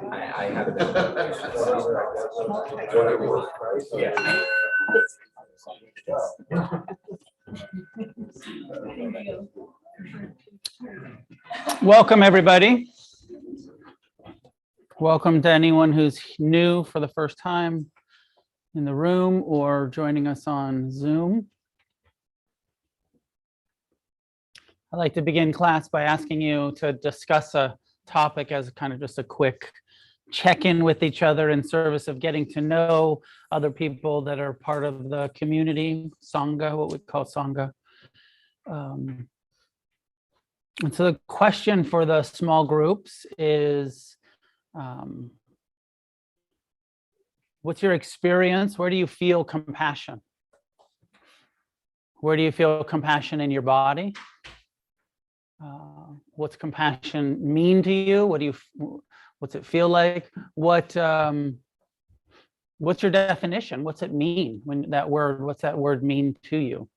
I haven't. Yeah. Welcome, everybody. Welcome to anyone who's new for the first time in the room or joining us on Zoom. I'd like to begin class by asking you to discuss a topic as kind of just a quick check-in with each other in service of getting to know other people that are part of the community, Sangha, what we call Sangha. And so the question for the small groups is, what's your experience? Where do you feel compassion? Where do you feel compassion in your body? What's compassion mean to you? What's it feel like? What's your definition? What's it mean when what's that word mean to you?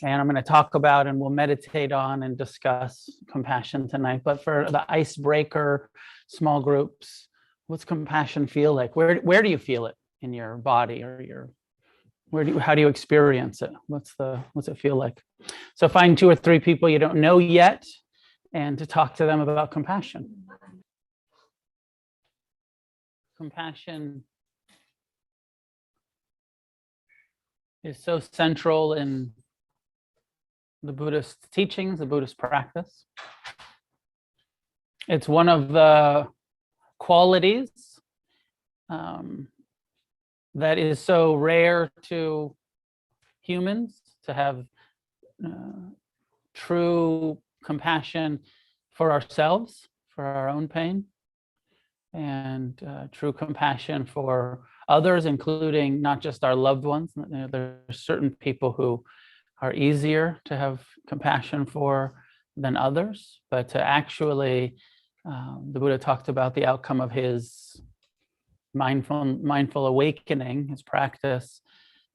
And I'm going to talk about and we'll meditate on and discuss compassion tonight. But for the icebreaker small groups, what's compassion feel like? Where do you feel it in your body or how do you experience it? What's it feel like? So find 2 or 3 people you don't know yet and to talk to them about compassion. Compassion is so central in the Buddhist teachings, the Buddhist practice. It's one of the qualities that is so rare to humans, to have true compassion for ourselves, for our own pain, and true compassion for others, including not just our loved ones. There are certain people who are easier to have compassion for than others, but to actually, the Buddha talked about the outcome of his mindful awakening, his practice,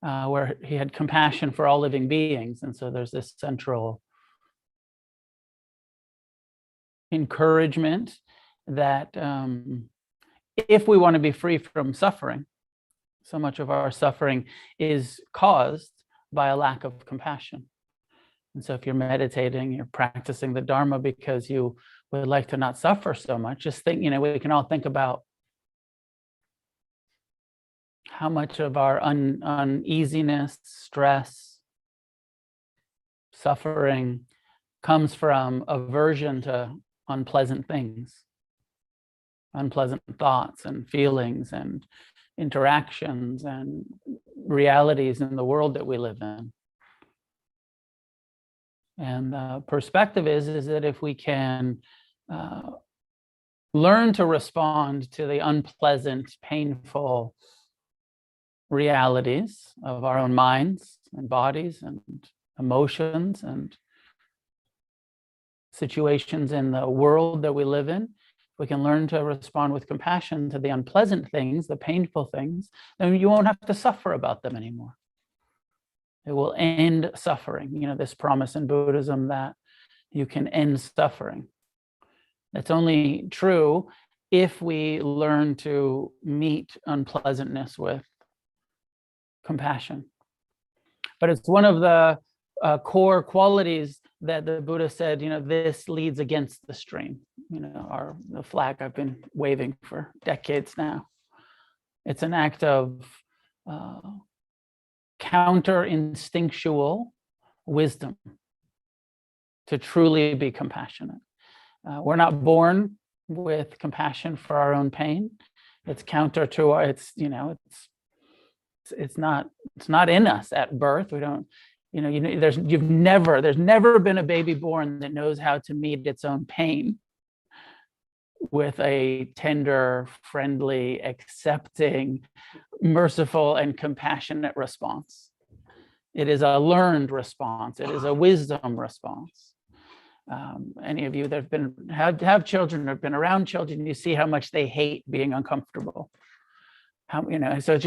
where he had compassion for all living beings. And so there's this central encouragement that if we want to be free from suffering, so much of our suffering is caused by a lack of compassion. And so if you're meditating, you're practicing the Dharma because you would like to not suffer so much, just think, we can all think about how much of our uneasiness, stress, suffering comes from aversion to unpleasant things, unpleasant thoughts and feelings and interactions and realities in the world that we live in. And the perspective is that if we can learn to respond to the unpleasant, painful realities of our own minds and bodies and emotions and situations in the world that we live in, we can learn to respond with compassion to the unpleasant things, the painful things, then you won't have to suffer about them anymore. It will end suffering. This promise in Buddhism that you can end suffering. That's only true if we learn to meet unpleasantness with compassion. But it's one of the core qualities that the Buddha said, this leads against the stream. The flag I've been waving for decades now. It's an act of counter-instinctual wisdom to truly be compassionate. We're not born with compassion for our own pain. It's counter to it's not in us at birth. We don't. There's never been a baby born that knows how to meet its own pain with a tender, friendly, accepting, merciful, and compassionate response. It is a learned response. It is a wisdom response. Any of you that have children or have been around children, you see how much they hate being uncomfortable. So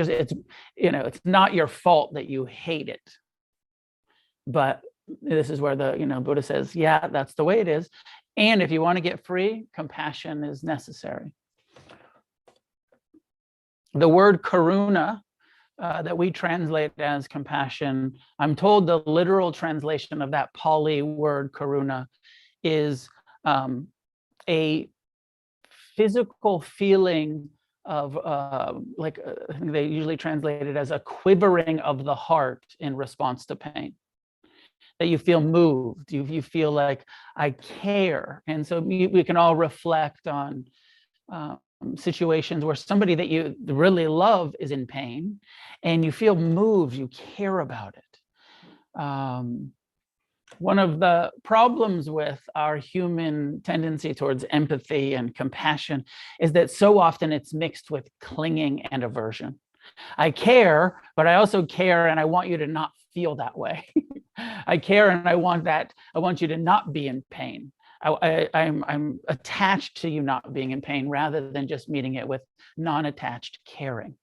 it's not your fault that you hate it. But this is where the Buddha says, yeah, that's the way it is. And if you want to get free, compassion is necessary. The word karuna that we translate as compassion, I'm told the literal translation of that Pali word karuna is a physical feeling of I think they usually translate it as a quivering of the heart in response to pain. That you feel moved, you feel like I care. And so we can all reflect on situations where somebody that you really love is in pain and you feel moved, you care about it. One of the problems with our human tendency towards empathy and compassion is that so often it's mixed with clinging and aversion. I care, but I also care and I want you to not feel that way. I care and I want you to not be in pain. I'm attached to you not being in pain rather than just meeting it with non-attached caring.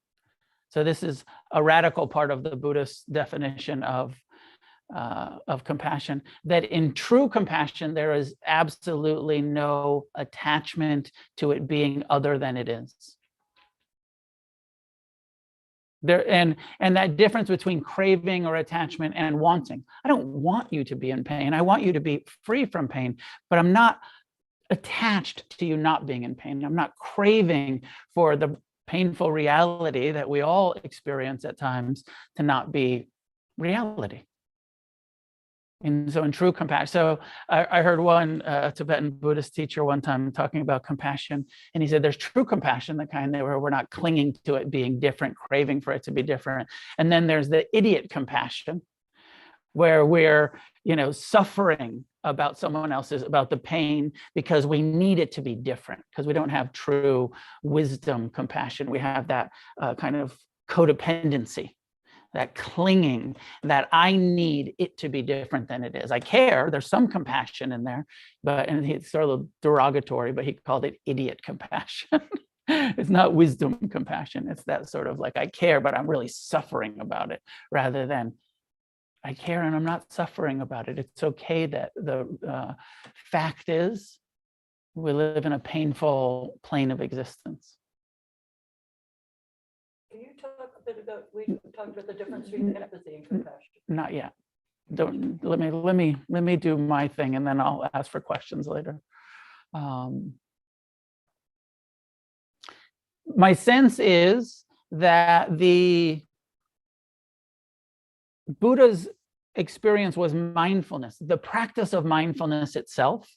So this is a radical part of the Buddhist definition of compassion, that in true compassion, there is absolutely no attachment to it being other than it is. There, and that difference between craving or attachment and wanting. I don't want you to be in pain. I want you to be free from pain, but I'm not attached to you not being in pain. I'm not craving for the painful reality that we all experience at times to not be reality. And so in true compassion, so I heard one Tibetan Buddhist teacher one time talking about compassion, and he said there's true compassion, the kind where we're not clinging to it being different, craving for it to be different. And then there's the idiot compassion, where we're, suffering about someone else's, about the pain because we need it to be different, because we don't have true wisdom compassion. We have that kind of codependency, that clinging, that I need it to be different than it is. I care, there's some compassion in there, and it's sort of derogatory, but he called it idiot compassion. It's not wisdom compassion. It's that sort of like, I care, but I'm really suffering about it, rather than I care and I'm not suffering about it. It's okay that the fact is we live in a painful plane of existence. Can you talk a bit about, we talked about the difference between empathy and compassion? Not yet. Don't let me do my thing, and then I'll ask for questions later. My sense is that the Buddha's experience was mindfulness. The practice of mindfulness itself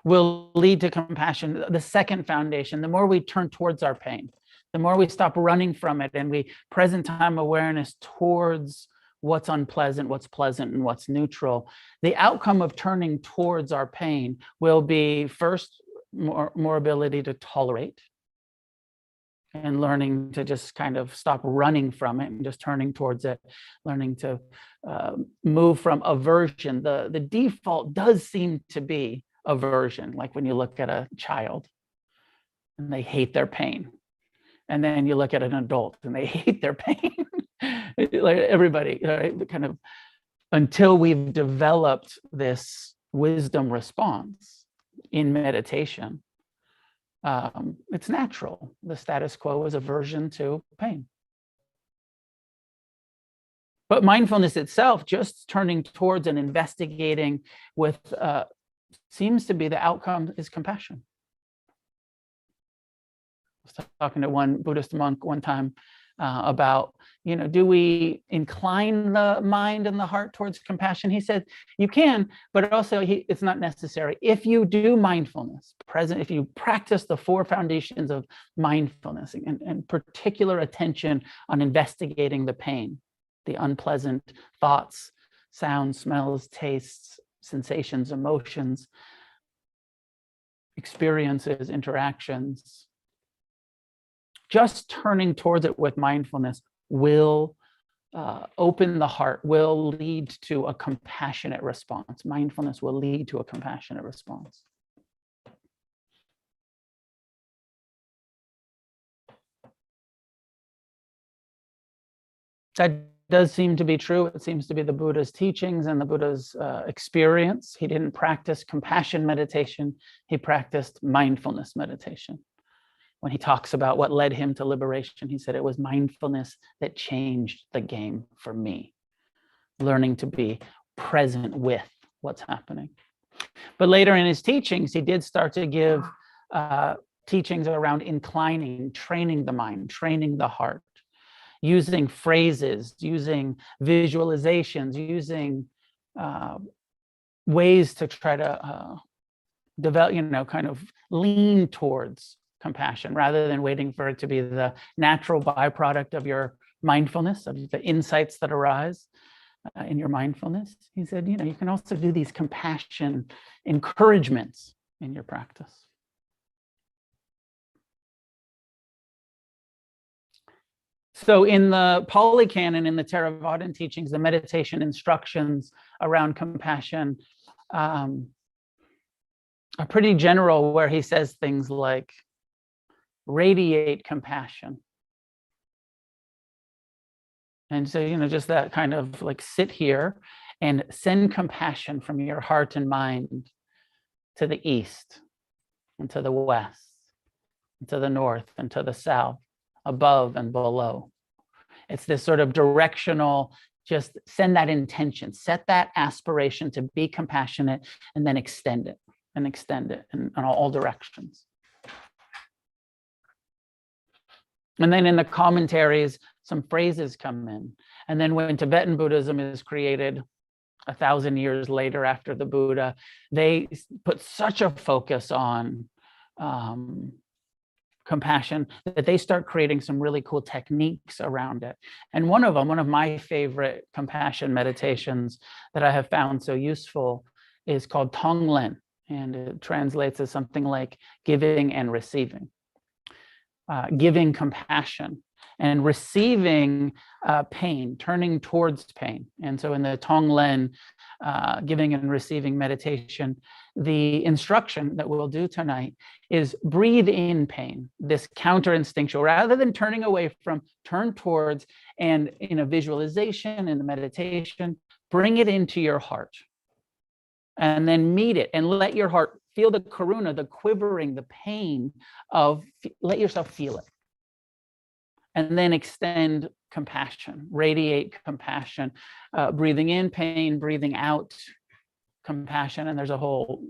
will lead to compassion. The second foundation, the more we turn towards our pain, the more we stop running from it and we present time awareness towards what's unpleasant, what's pleasant, and what's neutral, the outcome of turning towards our pain will be first more ability to tolerate, and learning to just kind of stop running from it and just turning towards it, learning to move from aversion. The default does seem to be aversion, like when you look at a child and they hate their pain. And then you look at an adult and they hate their pain. Like everybody, right? Kind of, until we've developed this wisdom response in meditation, it's natural. The status quo is aversion to pain. But mindfulness itself, just turning towards and investigating with, seems to be the outcome is compassion. I was talking to one Buddhist monk one time about, do we incline the mind and the heart towards compassion? He said, you can, but also it's not necessary. If you do mindfulness, if you practice the 4 foundations of mindfulness and particular attention on investigating the pain, the unpleasant thoughts, sounds, smells, tastes, sensations, emotions, experiences, interactions, just turning towards it with mindfulness will open the heart, will lead to a compassionate response. Mindfulness will lead to a compassionate response. That does seem to be true. It seems to be the Buddha's teachings and the Buddha's experience. He didn't practice compassion meditation. He practiced mindfulness meditation. when he talks about what led him to liberation, he said, it was mindfulness that changed the game for me, learning to be present with what's happening. But later in his teachings, he did start to give teachings around inclining, training the mind, training the heart, using phrases, using visualizations, using ways to try to develop, kind of lean towards compassion rather than waiting for it to be the natural byproduct of your mindfulness, of the insights that arise in your mindfulness. He said, you can also do these compassion encouragements in your practice. So in the Pali Canon, in the Theravadan teachings, the meditation instructions around compassion are pretty general, where he says things like, radiate compassion. And so, just that kind of like sit here and send compassion from your heart and mind to the east and to the west and to the north and to the south, above and below. It's this sort of directional, just send that intention, set that aspiration to be compassionate, and then extend it in all directions. And then in the commentaries, some phrases come in. And then when Tibetan Buddhism is created 1,000 years later after the Buddha, they put such a focus on compassion that they start creating some really cool techniques around it. And one of my favorite compassion meditations that I have found so useful is called Tonglen, and it translates as something like giving and receiving. Giving compassion and receiving pain, turning towards pain. And so in the Tonglen giving and receiving meditation, the instruction that we'll do tonight is breathe in pain, this counter-instinctual, rather than turning away from, turn towards, and in a visualization, in the meditation, bring it into your heart. And then meet it and let your heart feel the karuna, the quivering, the pain of, let yourself feel it. And then extend compassion, radiate compassion, breathing in pain, breathing out compassion. And there's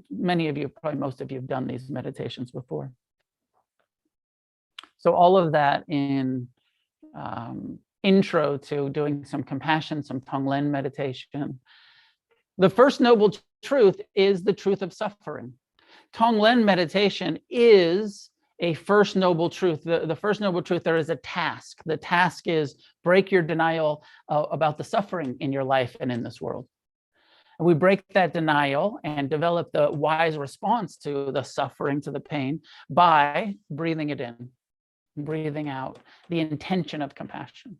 many of you, probably most of you have done these meditations before. So all of that in intro to doing some compassion, some Tonglen meditation. The first noble truth is the truth of suffering. Tonglen meditation is a first noble truth. The first noble truth, there is a task. The task is break your denial about the suffering in your life and in this world. And we break that denial and develop the wise response to the suffering, to the pain, by breathing it in, breathing out, the intention of compassion.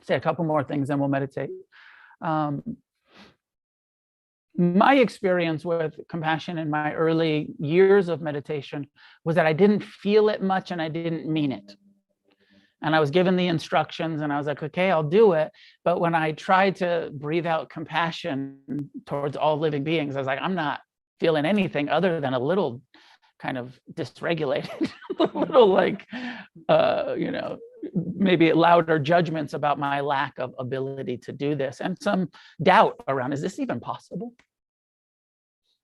Say a couple more things, then we'll meditate. My experience with compassion in my early years of meditation was that I didn't feel it much and I didn't mean it. And I was given the instructions and I was like, okay, I'll do it. But when I tried to breathe out compassion towards all living beings, I was like, I'm not feeling anything other than a little kind of dysregulated, a little like, maybe louder judgments about my lack of ability to do this, and some doubt around, is this even possible?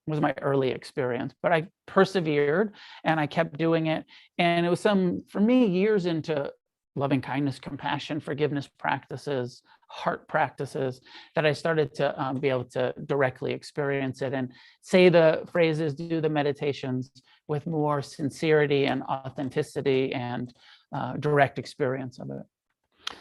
Was my early experience, but I persevered and I kept doing it. And it was for me, years into loving kindness, compassion, forgiveness practices, heart practices, that I started to be able to directly experience it and say the phrases, do the meditations with more sincerity and authenticity and direct experience of it.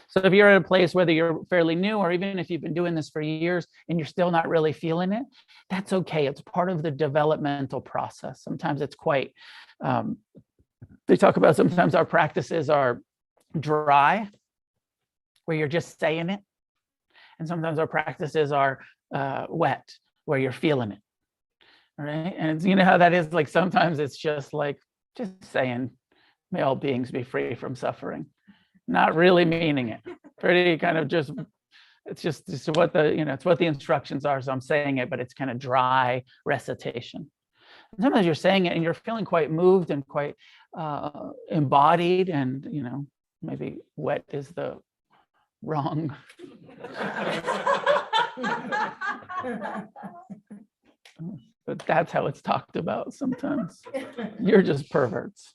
So if you're at a place, whether you're fairly new or even if you've been doing this for years and you're still not really feeling it, that's okay. It's part of the developmental process. Sometimes it's quite, they talk about sometimes our practices are dry, where you're just saying it. And sometimes our practices are wet, where you're feeling it. All right. And you know how that is? Like sometimes it's just like, just saying, may all beings be free from suffering. Not really meaning it. Pretty kind of just, it's what the, it's what the instructions are. So I'm saying it, but it's kind of dry recitation. Sometimes you're saying it and you're feeling quite moved and quite embodied, and maybe wet is the wrong. But that's how it's talked about sometimes. You're just perverts.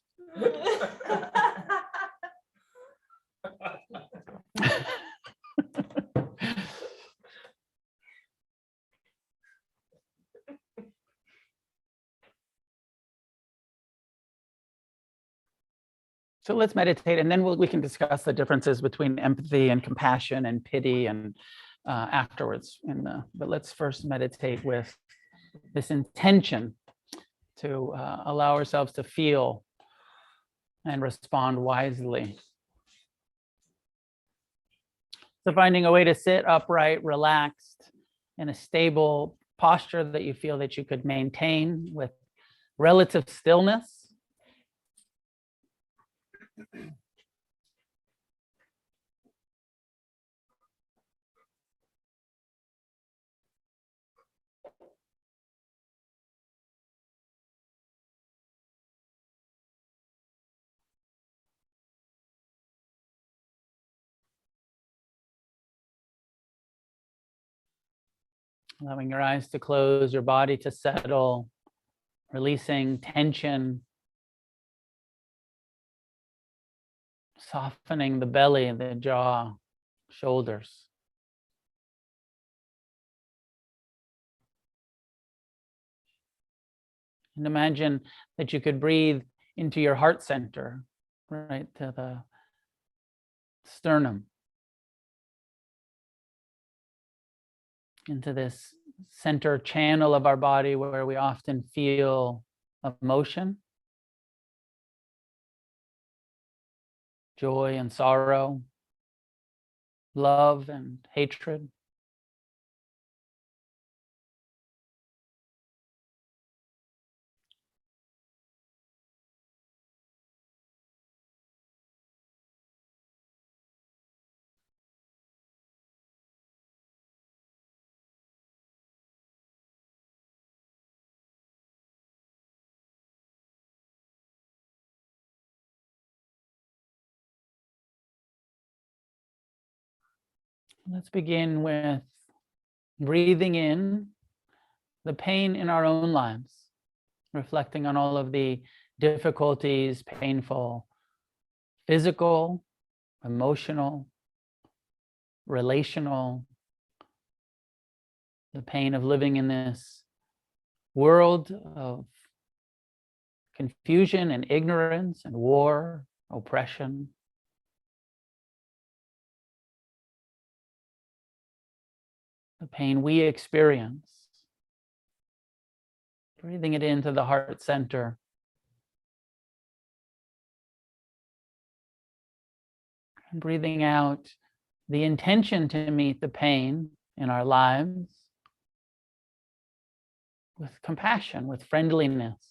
So let's meditate, and then we can discuss the differences between empathy and compassion and pity and afterwards. But let's first meditate with this intention to allow ourselves to feel and respond wisely. So finding a way to sit upright, relaxed, in a stable posture that you feel that you could maintain with relative stillness. Allowing your eyes to close, your body to settle, releasing tension, softening the belly, the jaw, shoulders. And imagine that you could breathe into your heart center, right to the sternum, into this center channel of our body where we often feel emotion, joy and sorrow, love and hatred. Let's begin with breathing in the pain in our own lives, reflecting on all of the difficulties, painful, physical, emotional, relational, the pain of living in this world of confusion and ignorance and war, oppression. The pain we experience. Breathing it into the heart center. And breathing out the intention to meet the pain in our lives with compassion, with friendliness,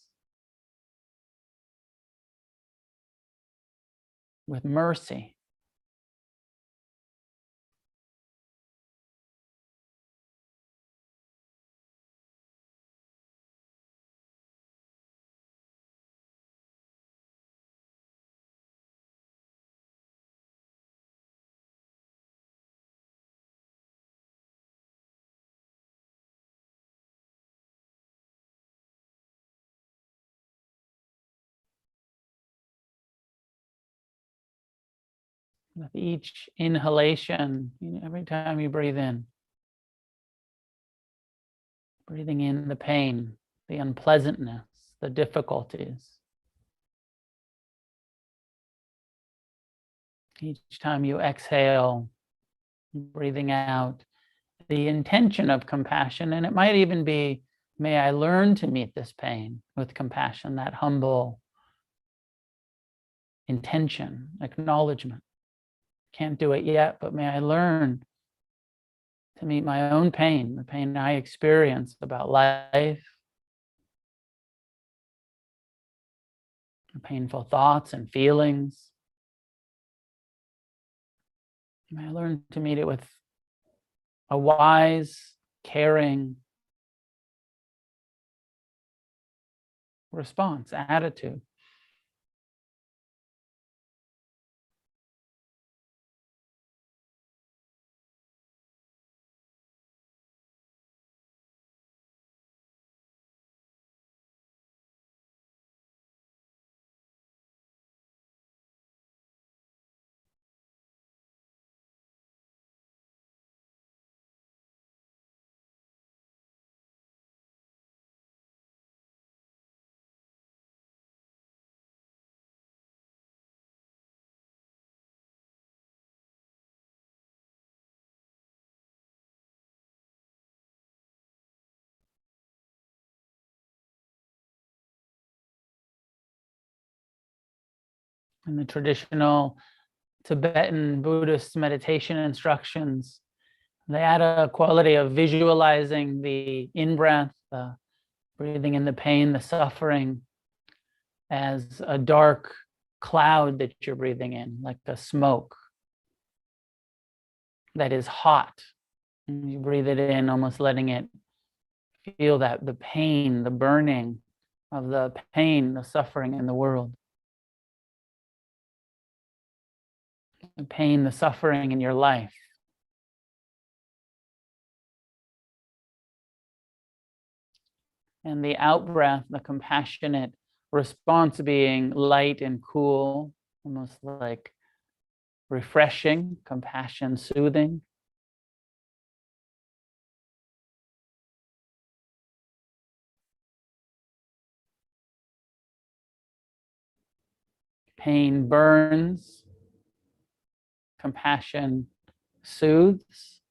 with mercy. With each inhalation, every time you breathe in, breathing in the pain, the unpleasantness, the difficulties. Each time you exhale, breathing out the intention of compassion. And it might even be, may I learn to meet this pain with compassion, that humble intention, acknowledgement. Can't do it yet, but may I learn to meet my own pain, the pain I experience about life, painful thoughts and feelings. May I learn to meet it with a wise, caring, response, attitude. In the traditional Tibetan Buddhist meditation instructions, they add a quality of visualizing the in-breath, breathing in the pain, the suffering, as a dark cloud that you're breathing in, like a smoke that is hot. And you breathe it in, almost letting it feel that the pain, the burning of the pain, the suffering in the world. The pain, the suffering in your life. And the out-breath, the compassionate response being light and cool, almost like refreshing, compassion, soothing. Pain burns, compassion soothes.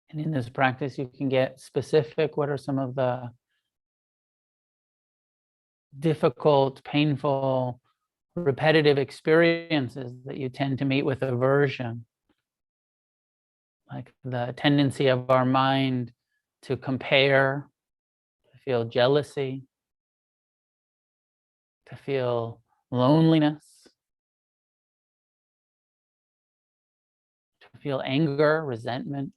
And in this practice, you can get specific. What are some of the difficult, painful, repetitive experiences that you tend to meet with aversion? Like the tendency of our mind to compare, to feel jealousy, to feel loneliness, to feel anger, resentment.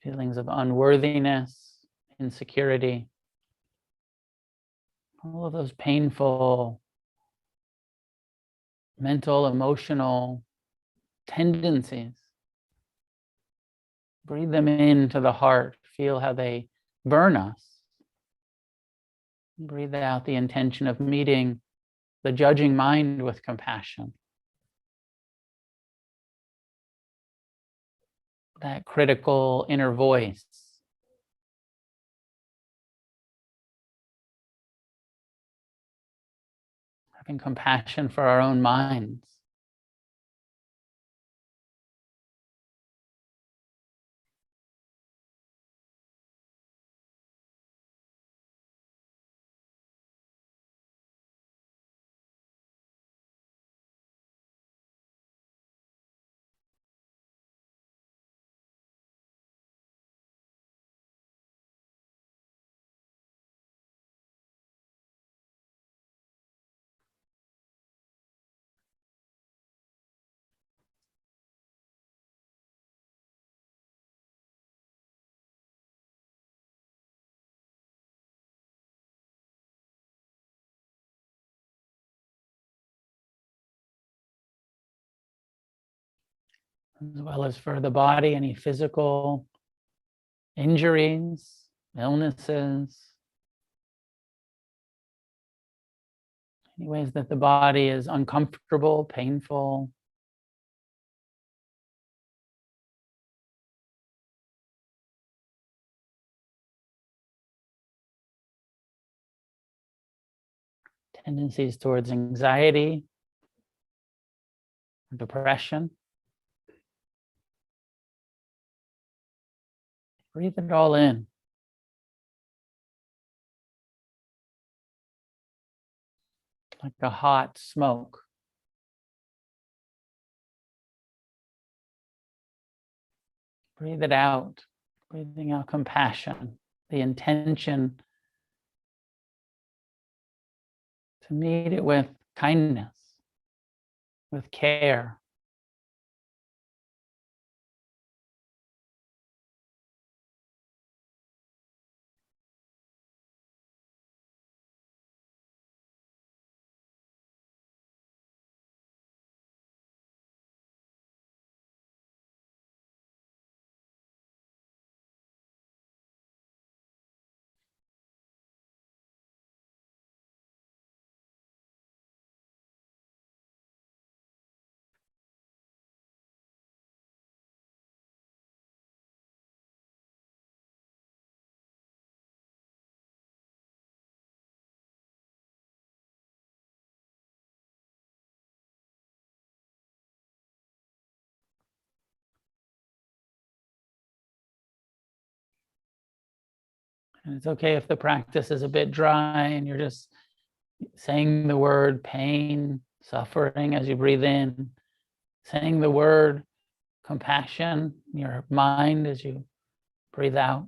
Feelings of unworthiness, insecurity, all of those painful mental, emotional tendencies. Breathe them into the heart. Feel how they burn us. Breathe out the intention of meeting the judging mind with compassion. That critical inner voice. Having compassion for our own minds. as well as for the body, any physical injuries, illnesses, any ways that the body is uncomfortable, painful. Tendencies towards anxiety, depression. Breathe it all in. Like a hot smoke. Breathe it out. Breathing out compassion, the intention to meet it with kindness, with care. And it's okay if the practice is a bit dry and you're just saying the word pain, suffering as you breathe in, saying the word compassion in your mind as you breathe out.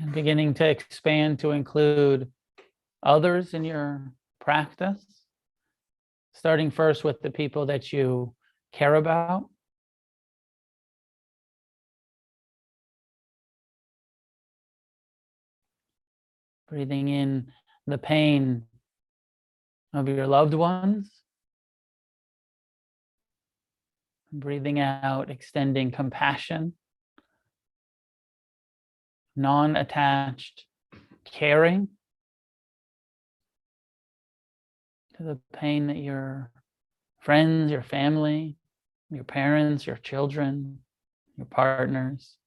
And beginning to expand to include others in your practice, starting first with the people that you care about. Breathing in the pain of your loved ones. Breathing out, extending compassion, non-attached caring to the pain that your friends, your family, your parents, your children, your partners.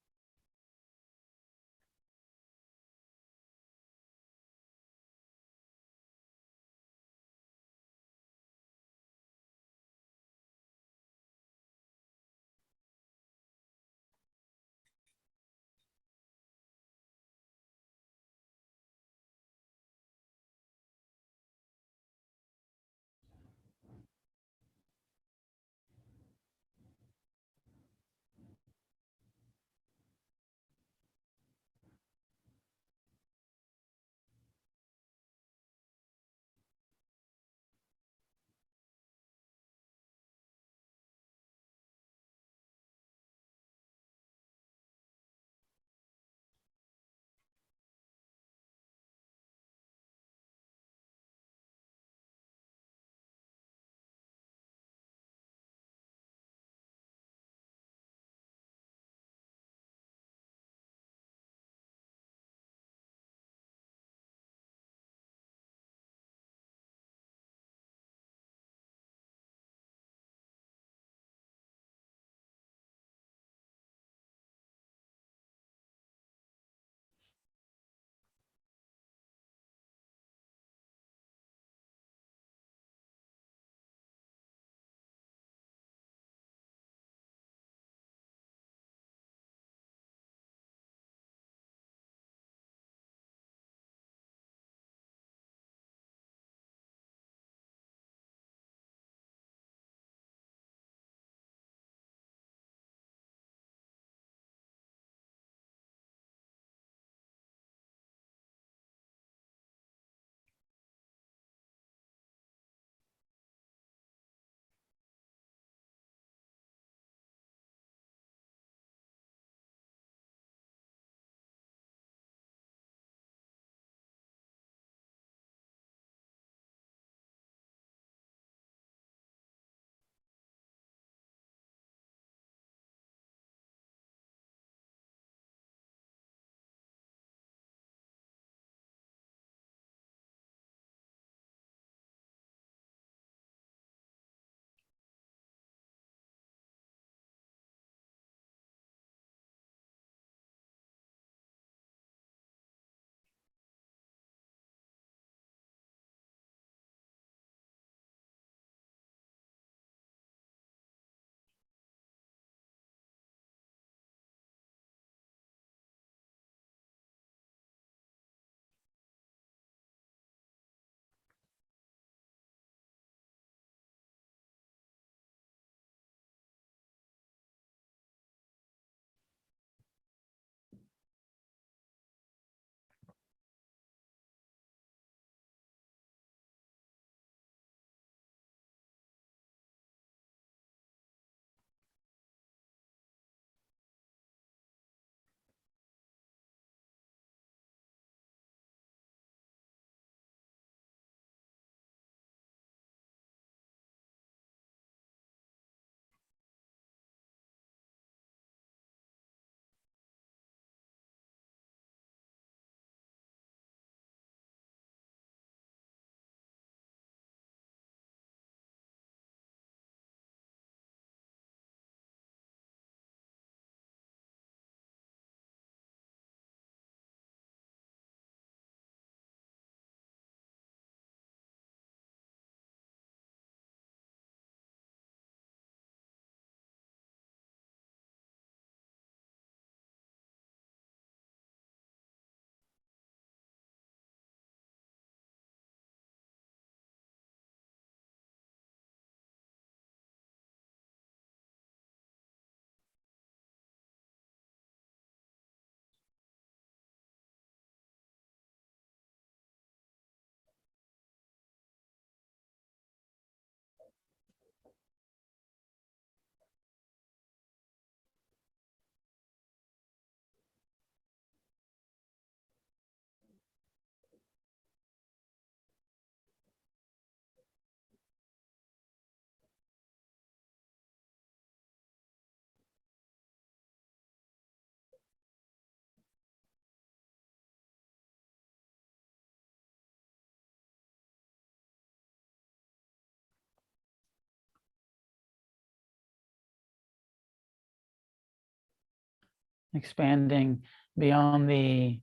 expanding beyond the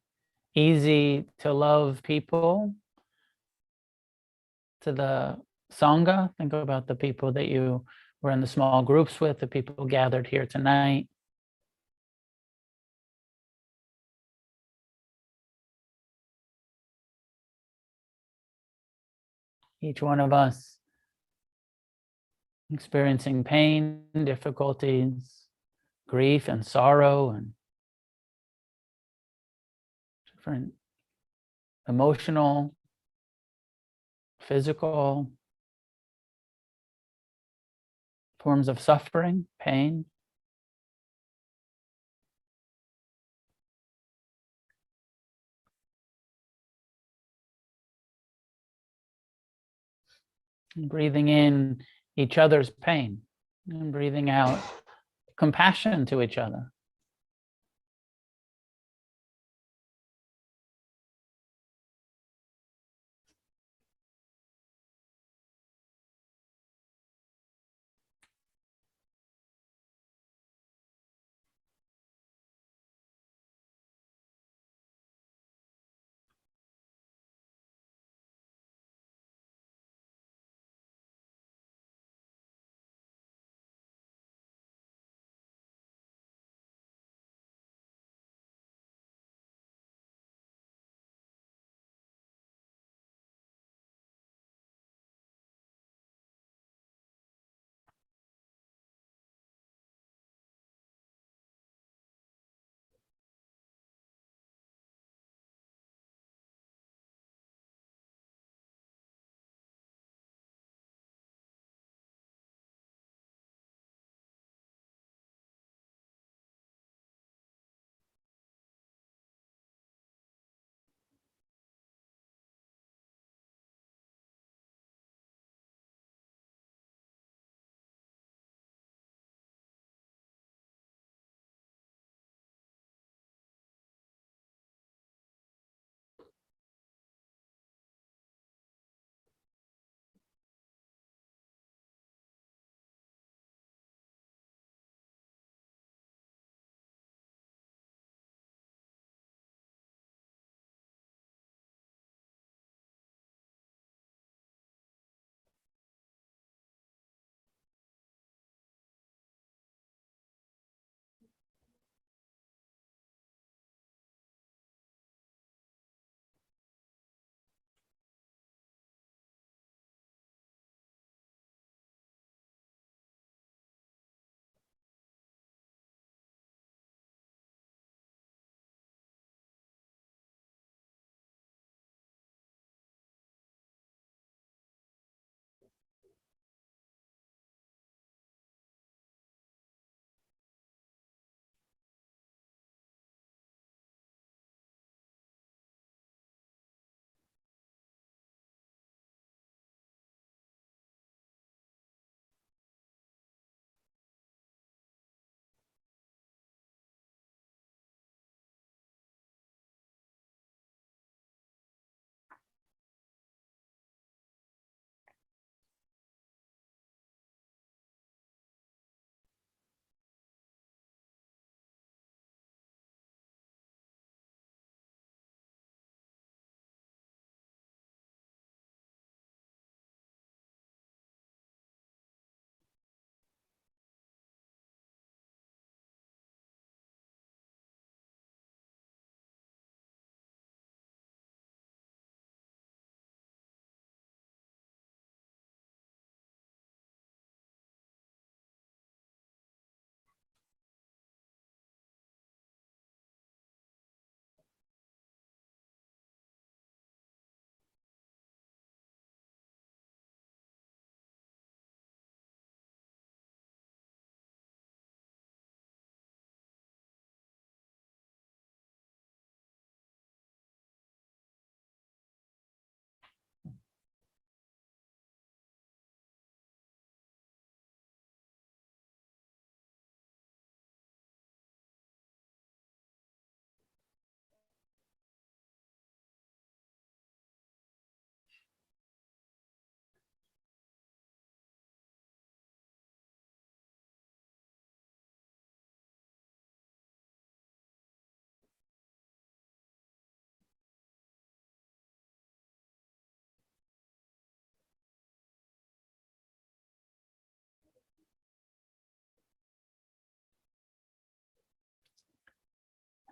easy to love people to the Sangha. Think about the people that you were in the small groups with, the people gathered here tonight. Each one of us experiencing pain, difficulties, grief and sorrow, and different emotional, physical forms of suffering, pain. And breathing in each other's pain and breathing out compassion to each other.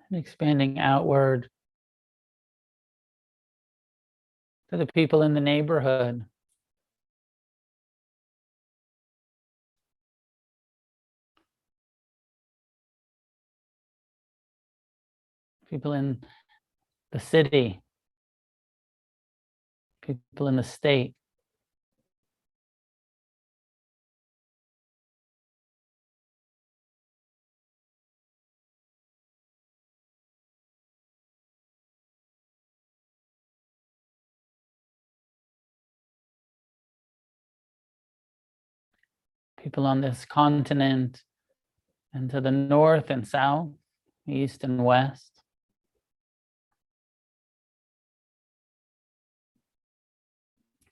and expanding outward to the people in the neighborhood. People in the city, people in the state. People on this continent, and to the north and south, east and west.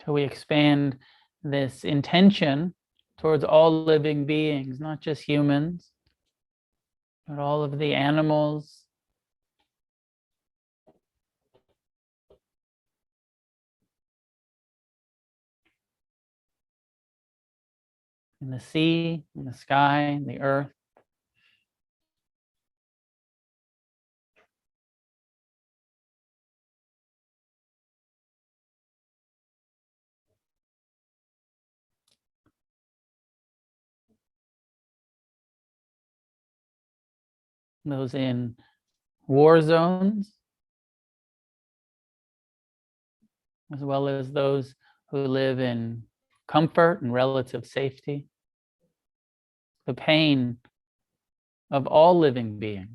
Till we expand this intention towards all living beings, not just humans, but all of the animals, in the sea, in the sky, in the earth. Those in war zones, as well as those who live in comfort and relative safety. The pain of all living beings.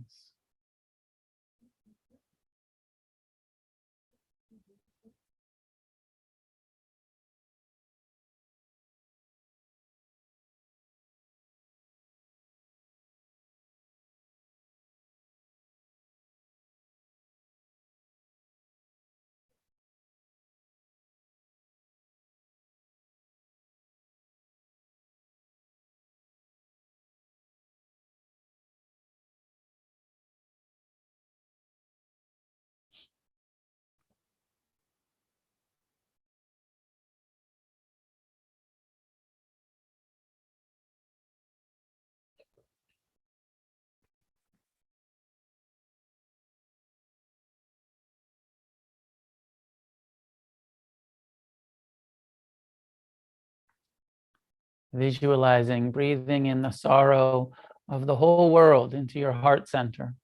Visualizing, breathing in the sorrow of the whole world into your heart center.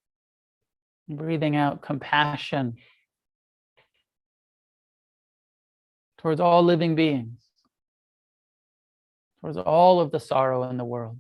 Breathing out compassion towards all living beings, towards all of the sorrow in the world.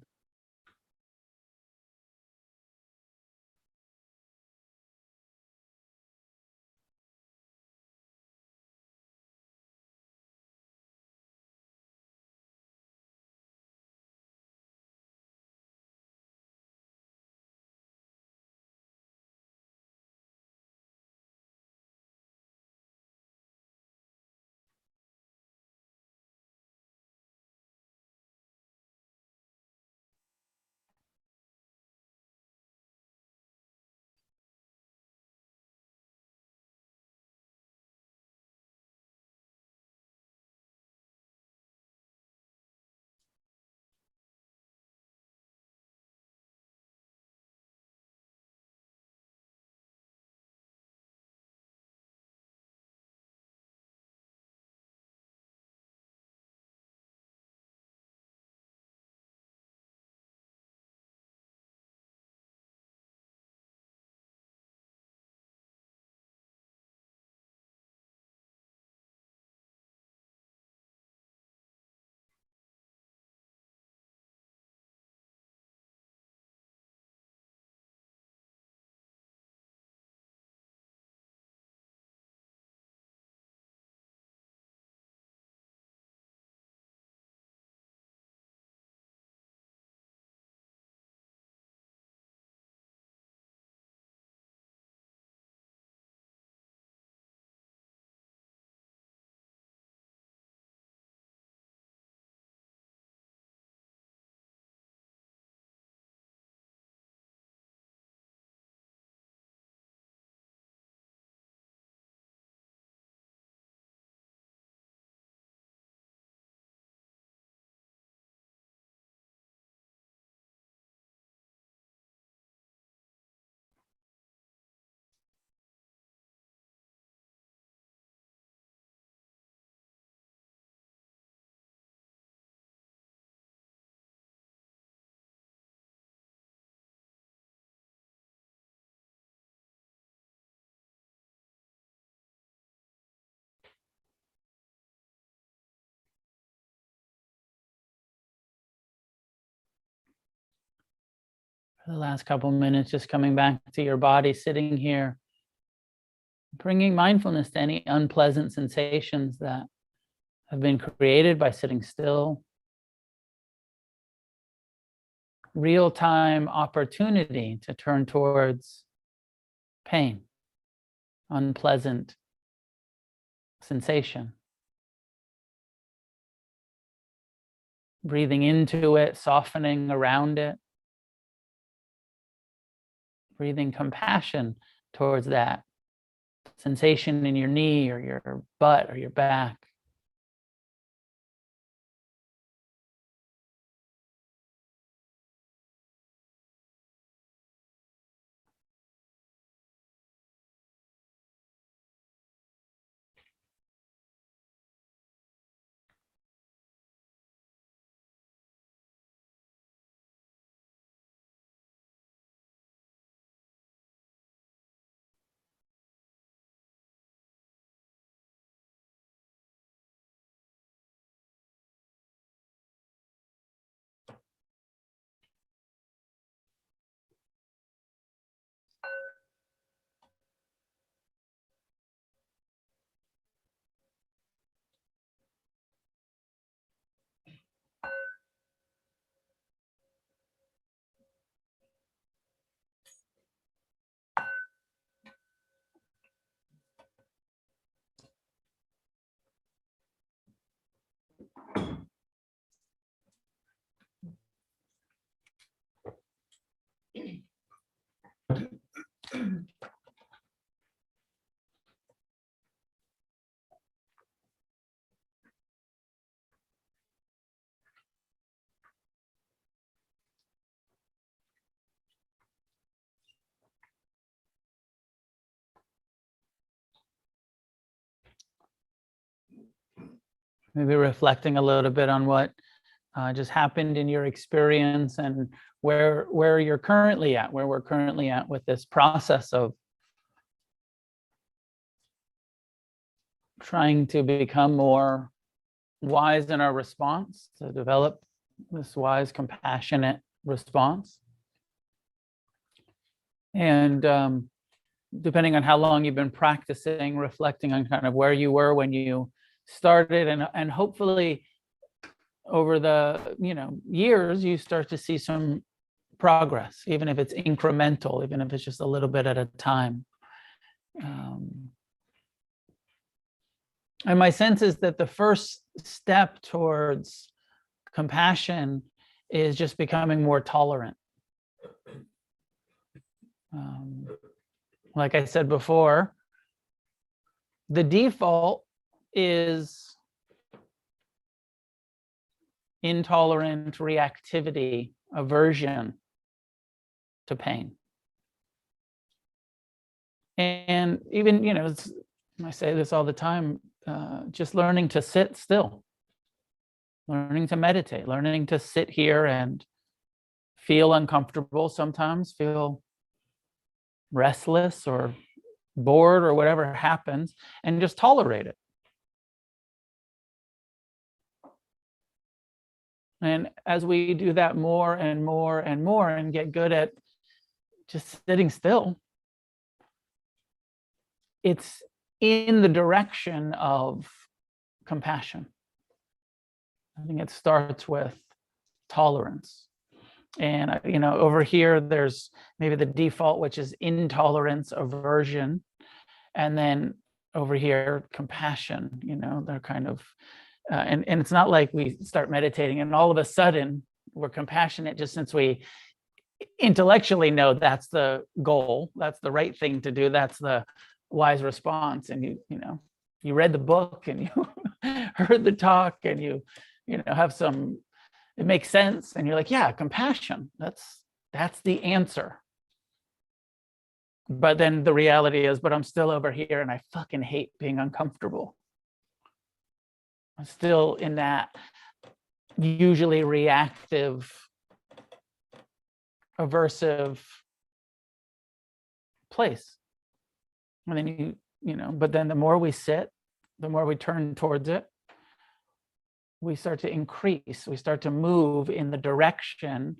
For the last couple minutes, just coming back to your body, sitting here, bringing mindfulness to any unpleasant sensations that have been created by sitting still. Real-time opportunity to turn towards pain, unpleasant sensation. Breathing into it, softening around it. Breathing compassion towards that sensation in your knee or your butt or your back. Maybe reflecting a little bit on what just happened in your experience and where you're currently at, where we're currently at with this process of trying to become more wise in our response, to develop this wise, compassionate response. And depending on how long you've been practicing, reflecting on kind of where you were when you started, and hopefully over the years, you start to see some progress, even if it's incremental, even if it's just a little bit at a time. And my sense is that the first step towards compassion is just becoming more tolerant. Like I said before, the default is intolerant reactivity, aversion to pain. And even, I say this all the time, just learning to sit still, learning to meditate, learning to sit here and feel uncomfortable sometimes, feel restless or bored or whatever happens, and just tolerate it. And as we do that more and more and more and get good at just sitting still, it's in the direction of compassion. I think it starts with tolerance. And, over here, there's maybe the default, which is intolerance, aversion. And then over here, compassion, they're kind of, and it's not like we start meditating and all of a sudden we're compassionate just since we intellectually know that's the goal, that's the right thing to do, that's the wise response. And you read the book and you heard the talk and you have some, it makes sense. And you're like, yeah, compassion, that's the answer. But then the reality is, but I'm still over here and I fucking hate being uncomfortable. I'm still in that usually reactive, aversive place. And then but then the more we sit, the more we turn towards it, we start to increase, we start to move in the direction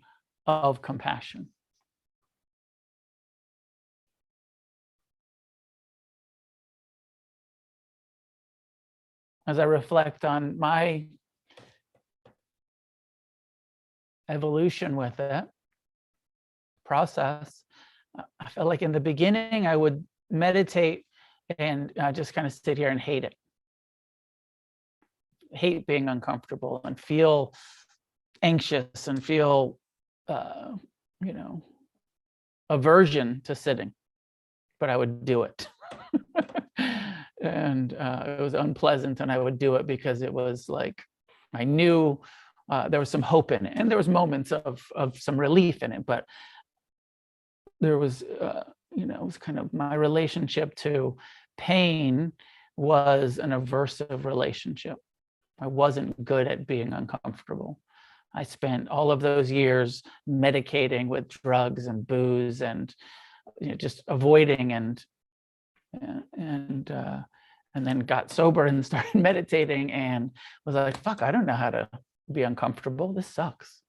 of compassion. as I reflect on my evolution with it, process, I felt like in the beginning I would meditate and just kind of sit here and hate it. Hate being uncomfortable and feel anxious and feel, you know, aversion to sitting, but I would do it. And it was unpleasant, and I would do it because it was like, I knew there was some hope in it, and there was moments of some relief in it, but there was, you know, it was kind of my relationship to pain was an aversive relationship. I wasn't good at being uncomfortable. I spent all of those years medicating with drugs and booze and, you know, just avoiding and then got sober and started meditating and was like, fuck, I don't know how to be uncomfortable. This sucks.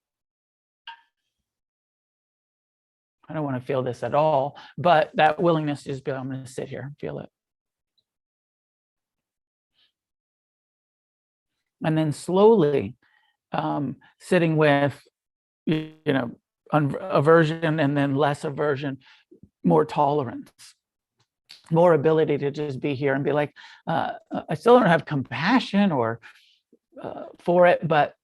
I don't want to feel this at all. But that willingness to just be, I'm going to sit here and feel it. And then slowly sitting with, you know, aversion and then less aversion, more tolerance, more ability to just be here and be like, I still don't have compassion or for it, but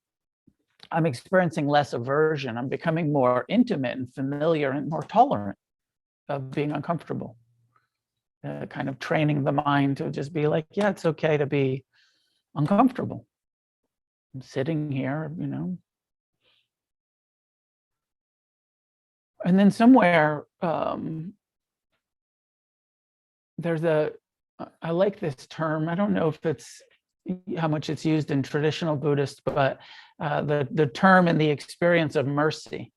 I'm experiencing less aversion. I'm becoming more intimate and familiar and more tolerant of being uncomfortable. Kind of training the mind to just be like, yeah, it's okay to be uncomfortable. I'm sitting here, you know. And then somewhere, there's I like this term. I don't know if it's how much it's used in traditional Buddhist, but the term and the experience of mercy.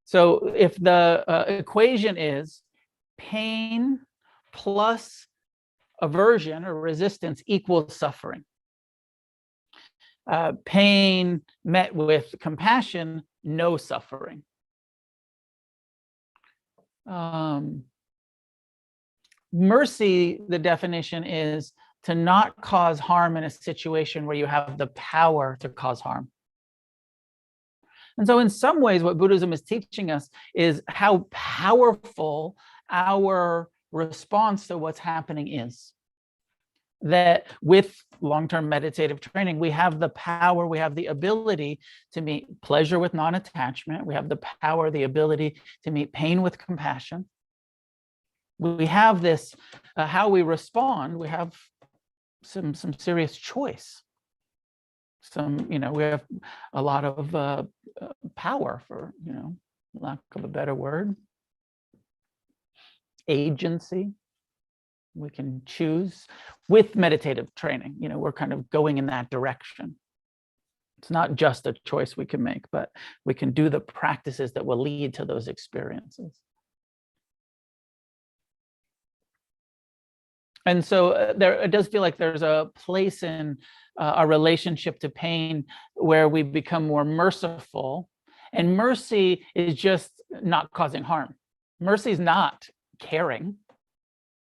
So if the equation is pain plus aversion or resistance equals suffering, pain met with compassion, no suffering. Mercy, the definition is to not cause harm in a situation where you have the power to cause harm. And so in some ways, what Buddhism is teaching us is how powerful our response to what's happening is. That with long-term meditative training, we have the power, we have the ability to meet pleasure with non-attachment. We have the power, the ability to meet pain with compassion. We have this, how we respond, we have some serious choice. Some, you know, we have a lot of power, for, you know, lack of a better word. Agency. We can choose with meditative training. You know, we're kind of going in that direction. It's not just a choice we can make, but we can do the practices that will lead to those experiences. And so it does feel like there's a place in our relationship to pain where we become more merciful. And mercy is just not causing harm. Mercy is not caring.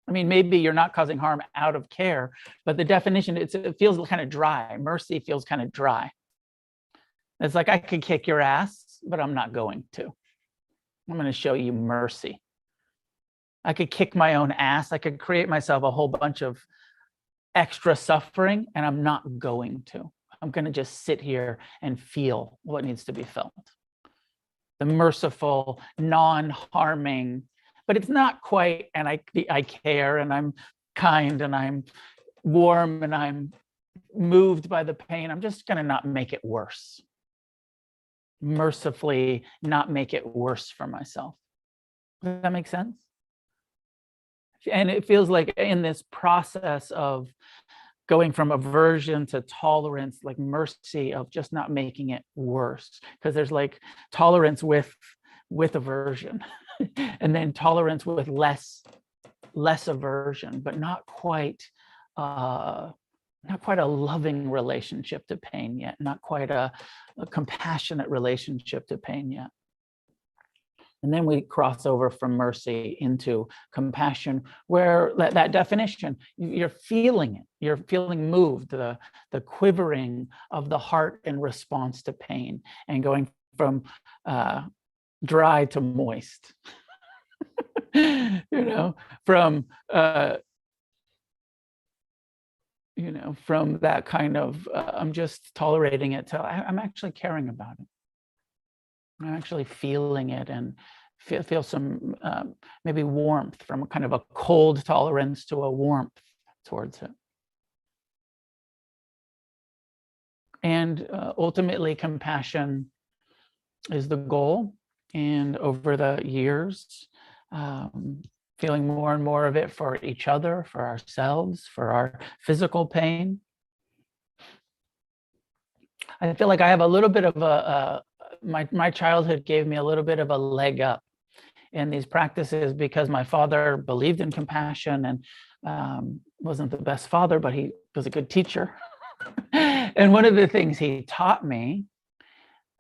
I mean, maybe you're not causing harm out of care, but the definition, it feels kind of dry. Mercy feels kind of dry. It's like, I could kick your ass, but I'm not going to. I'm going to show you mercy. I could kick my own ass. I could create myself a whole bunch of extra suffering, and I'm not going to. I'm going to just sit here and feel what needs to be felt. The merciful, non-harming, but it's not quite, and I care, and I'm kind, and I'm warm, and I'm moved by the pain. I'm just going to not make it worse. Mercifully not make it worse for myself. Does that make sense? And it feels like in this process of going from aversion to tolerance, like mercy of just not making it worse, because there's like tolerance with aversion, and then tolerance with less aversion, but not quite a loving relationship to pain yet, not quite a compassionate relationship to pain yet. And then we cross over from mercy into compassion, where that definition, you're feeling it. You're feeling moved, the quivering of the heart in response to pain, and going from dry to moist. From from that kind of I'm just tolerating it to I'm actually caring about it. I'm actually feeling it, and feel some maybe warmth, from a kind of a cold tolerance to a warmth towards it. And ultimately, compassion is the goal. And over the years, feeling more and more of it for each other, for ourselves, for our physical pain. I feel like I have a little bit of my childhood gave me a little bit of a leg up in these practices, because my father believed in compassion and wasn't the best father, but he was a good teacher. And one of the things he taught me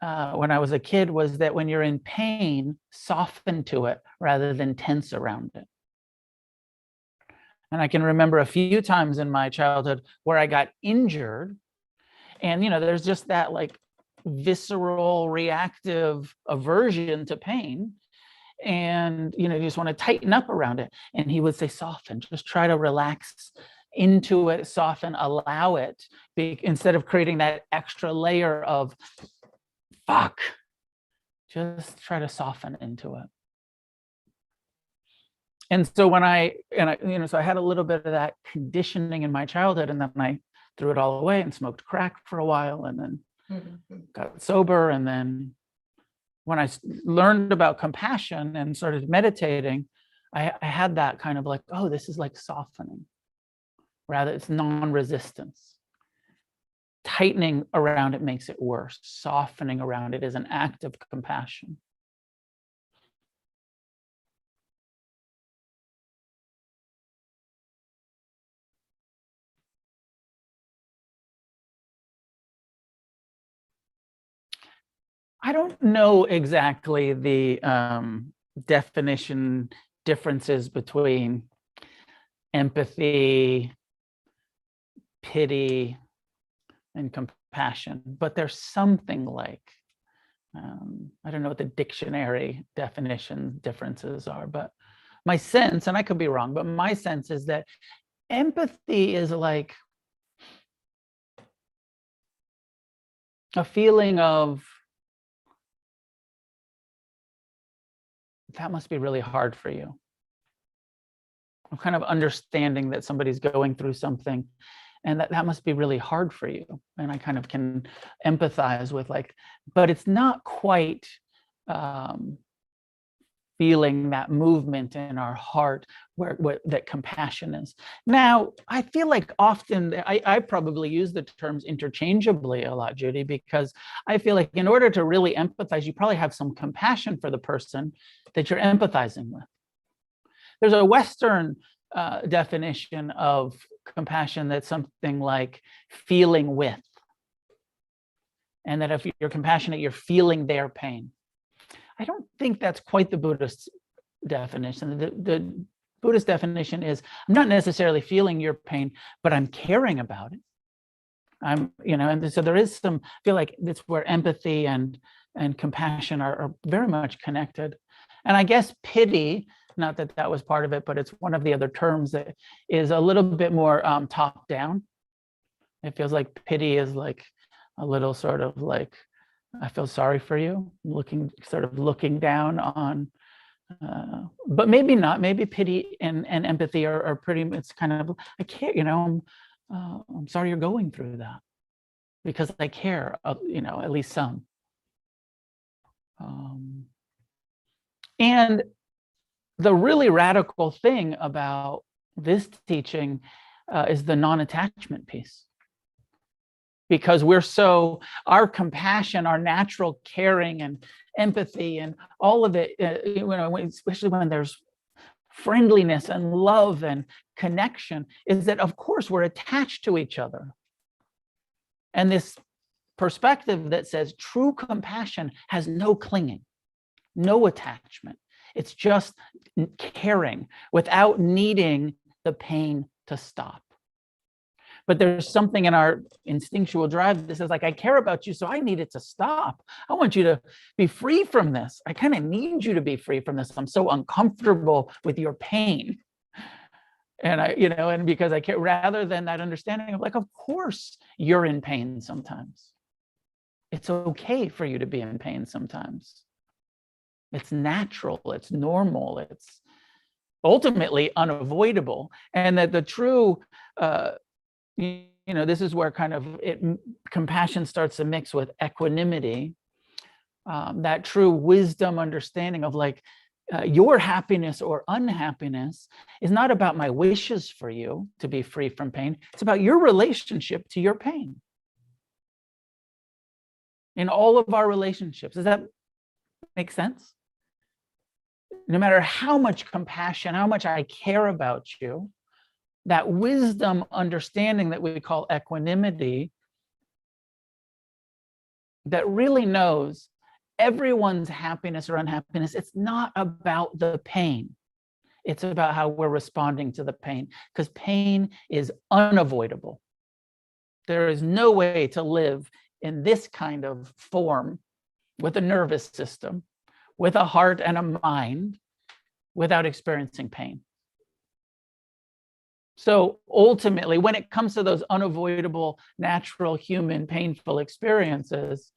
when I was a kid was that when you're in pain, soften to it rather than tense around it. And I can remember a few times in my childhood where I got injured, and there's just that like visceral reactive aversion to pain, and you just want to tighten up around it. And he would say, soften, just try to relax into it, soften, allow it, instead of creating that extra layer of fuck, just try to soften into it. And so when so I had a little bit of that conditioning in my childhood, and then I threw it all away and smoked crack for a while, and then got sober. And then when I learned about compassion and started meditating, I had that kind of like, oh, this is like softening. Rather, it's non-resistance. Tightening around it makes it worse. Softening around it is an act of compassion. I don't know exactly the definition differences between empathy, pity, and compassion, but there's something like, I don't know what the dictionary definition differences are, but my sense, and I could be wrong, but my sense is that empathy is like a feeling of, that must be really hard for you. I'm kind of understanding that somebody's going through something, and that must be really hard for you. And I kind of can empathize with like, but it's not quite feeling that movement in our heart where that compassion is. Now, I feel like often I probably use the terms interchangeably a lot, Judy, because I feel like in order to really empathize, you probably have some compassion for the person that you're empathizing with. There's a Western definition of compassion that's something like feeling with. And that if you're compassionate, you're feeling their pain. I don't think that's quite the Buddhist definition. The Buddhist definition is, I'm not necessarily feeling your pain, but I'm caring about it. And so there is some, I feel like that's where empathy and compassion are very much connected. And I guess pity, not that that was part of it, but it's one of the other terms that is a little bit more top down. It feels like pity is like a little sort of like, I feel sorry for you, looking down on, but maybe not. Maybe pity and empathy are pretty. It's kind of, I can't, I'm sorry you're going through that, because I care, at least some. And the really radical thing about this teaching is the non-attachment piece. Because our compassion, our natural caring and empathy and all of it, especially when there's friendliness and love and connection, is that of course we're attached to each other. And this perspective that says true compassion has no clinging. No attachment. It's just caring without needing the pain to stop. But there's something in our instinctual drive that says, like, I care about you, so I need it to stop. I want you to be free from this. I kind of need you to be free from this. I'm so uncomfortable with your pain. And and because I care, rather than that understanding of like, of course you're in pain sometimes. It's okay for you to be in pain sometimes. It's natural, it's normal, it's ultimately unavoidable. And that the true, this is where kind of compassion starts to mix with equanimity, that true wisdom understanding of like, your happiness or unhappiness is not about my wishes for you to be free from pain. It's about your relationship to your pain. In all of our relationships, does that make sense? No matter how much compassion, how much I care about you, that wisdom understanding that we call equanimity, that really knows everyone's happiness or unhappiness, it's not about the pain. It's about how we're responding to the pain, because pain is unavoidable. There is no way to live in this kind of form with a nervous system, with a heart and a mind, without experiencing pain. So ultimately, when it comes to those unavoidable, natural, human, painful experiences,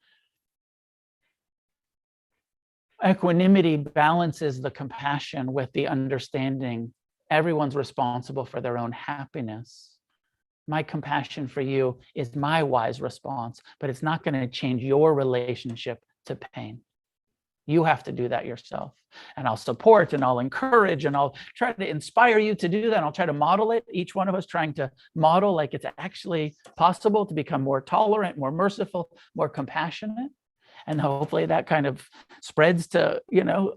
equanimity balances the compassion with the understanding everyone's responsible for their own happiness. My compassion for you is my wise response, but it's not going to change your relationship to pain. You have to do that yourself. And I'll support and I'll encourage and I'll try to inspire you to do that. And I'll try to model it. Each one of us trying to model like it's actually possible to become more tolerant, more merciful, more compassionate. And hopefully that kind of spreads to,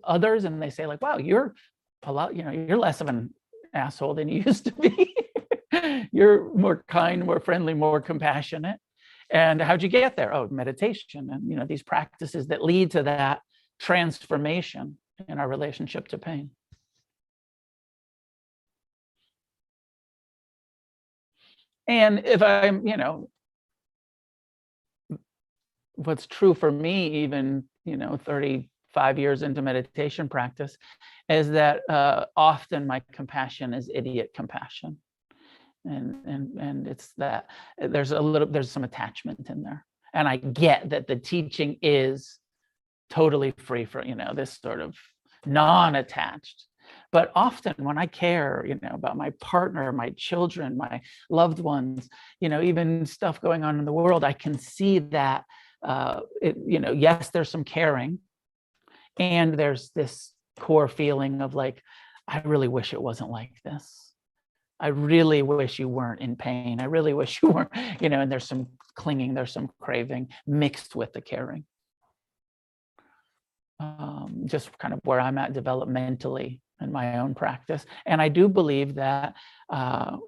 others. And they say like, wow, you're a lot, you're less of an asshole than you used to be. You're more kind, more friendly, more compassionate. And how'd you get there? Oh, meditation. And, these practices that lead to that transformation in our relationship to pain. And if I'm, what's true for me, even, 35 years into meditation practice, is that often my compassion is idiot compassion. And it's that there's some attachment in there. And I get that the teaching is totally free for, this sort of non-attached. But often when I care, about my partner, my children, my loved ones, even stuff going on in the world, I can see that, yes, there's some caring. And there's this core feeling of like, I really wish it wasn't like this. I really wish you weren't in pain. I really wish you weren't, and there's some clinging, there's some craving mixed with the caring. Just kind of where I'm at developmentally in my own practice. And I do believe that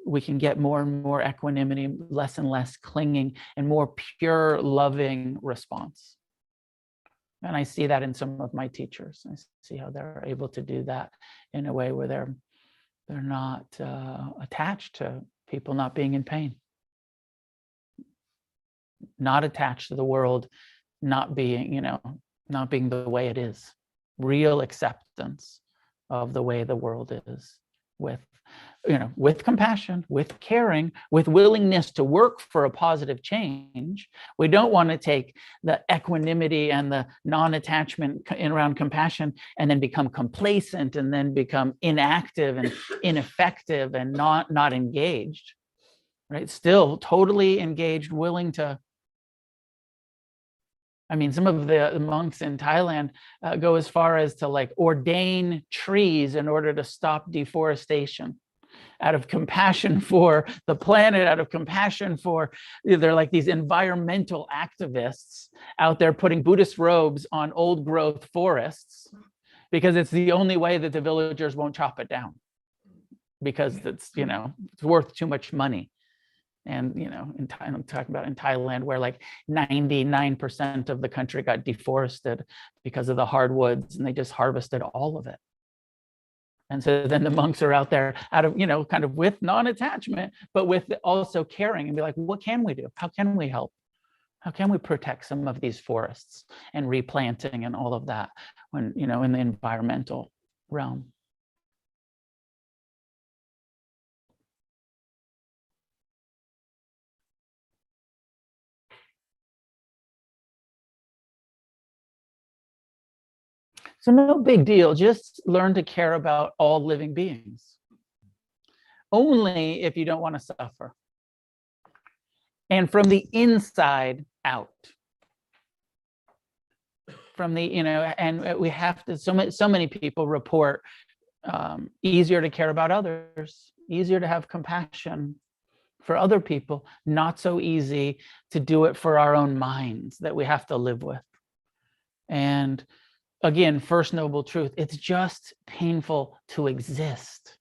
we can get more and more equanimity, less and less clinging, and more pure, loving response. And I see that in some of my teachers. I see how they're able to do that in a way where they're not attached to people not being in pain, not attached to the world, not being the way it is. Real acceptance of the way the world is, with compassion, with caring, with willingness to work for a positive change. We don't want to take the equanimity and the non-attachment around compassion and then become complacent and then become inactive and ineffective and not engaged, right? Still totally engaged, willing to. Some of the monks in Thailand go as far as to like ordain trees in order to stop deforestation, out of compassion for the planet, out of compassion for, they're like these environmental activists out there putting Buddhist robes on old growth forests, because it's the only way that the villagers won't chop it down, because it's, it's worth too much money. And, in I'm talking about in Thailand, where like 99% of the country got deforested because of the hardwoods, and they just harvested all of it. And so then the monks are out there out of, kind of with non-attachment, but with also caring and be like, what can we do? How can we help? How can we protect some of these forests and replanting and all of that when, in the environmental realm? So no big deal, just learn to care about all living beings. Only if you don't want to suffer. And from the inside out. From the, and we have to, so many people report easier to care about others, easier to have compassion for other people, not so easy to do it for our own minds that we have to live with. And again, first noble truth, it's just painful to exist.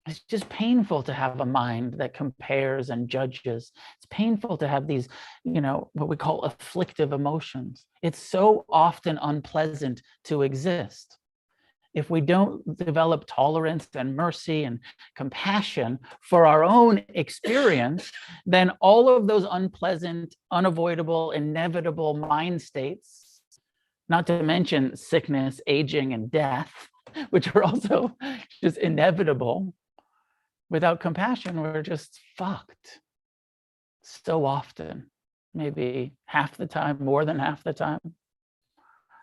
It's just painful to have a mind that compares and judges. It's painful to have these, what we call afflictive emotions. It's so often unpleasant to exist. If we don't develop tolerance and mercy and compassion for our own experience, then all of those unpleasant, unavoidable, inevitable mind states, not to mention sickness, aging, and death, which are also just inevitable. Without compassion, we're just fucked so often, maybe half the time, more than half the time.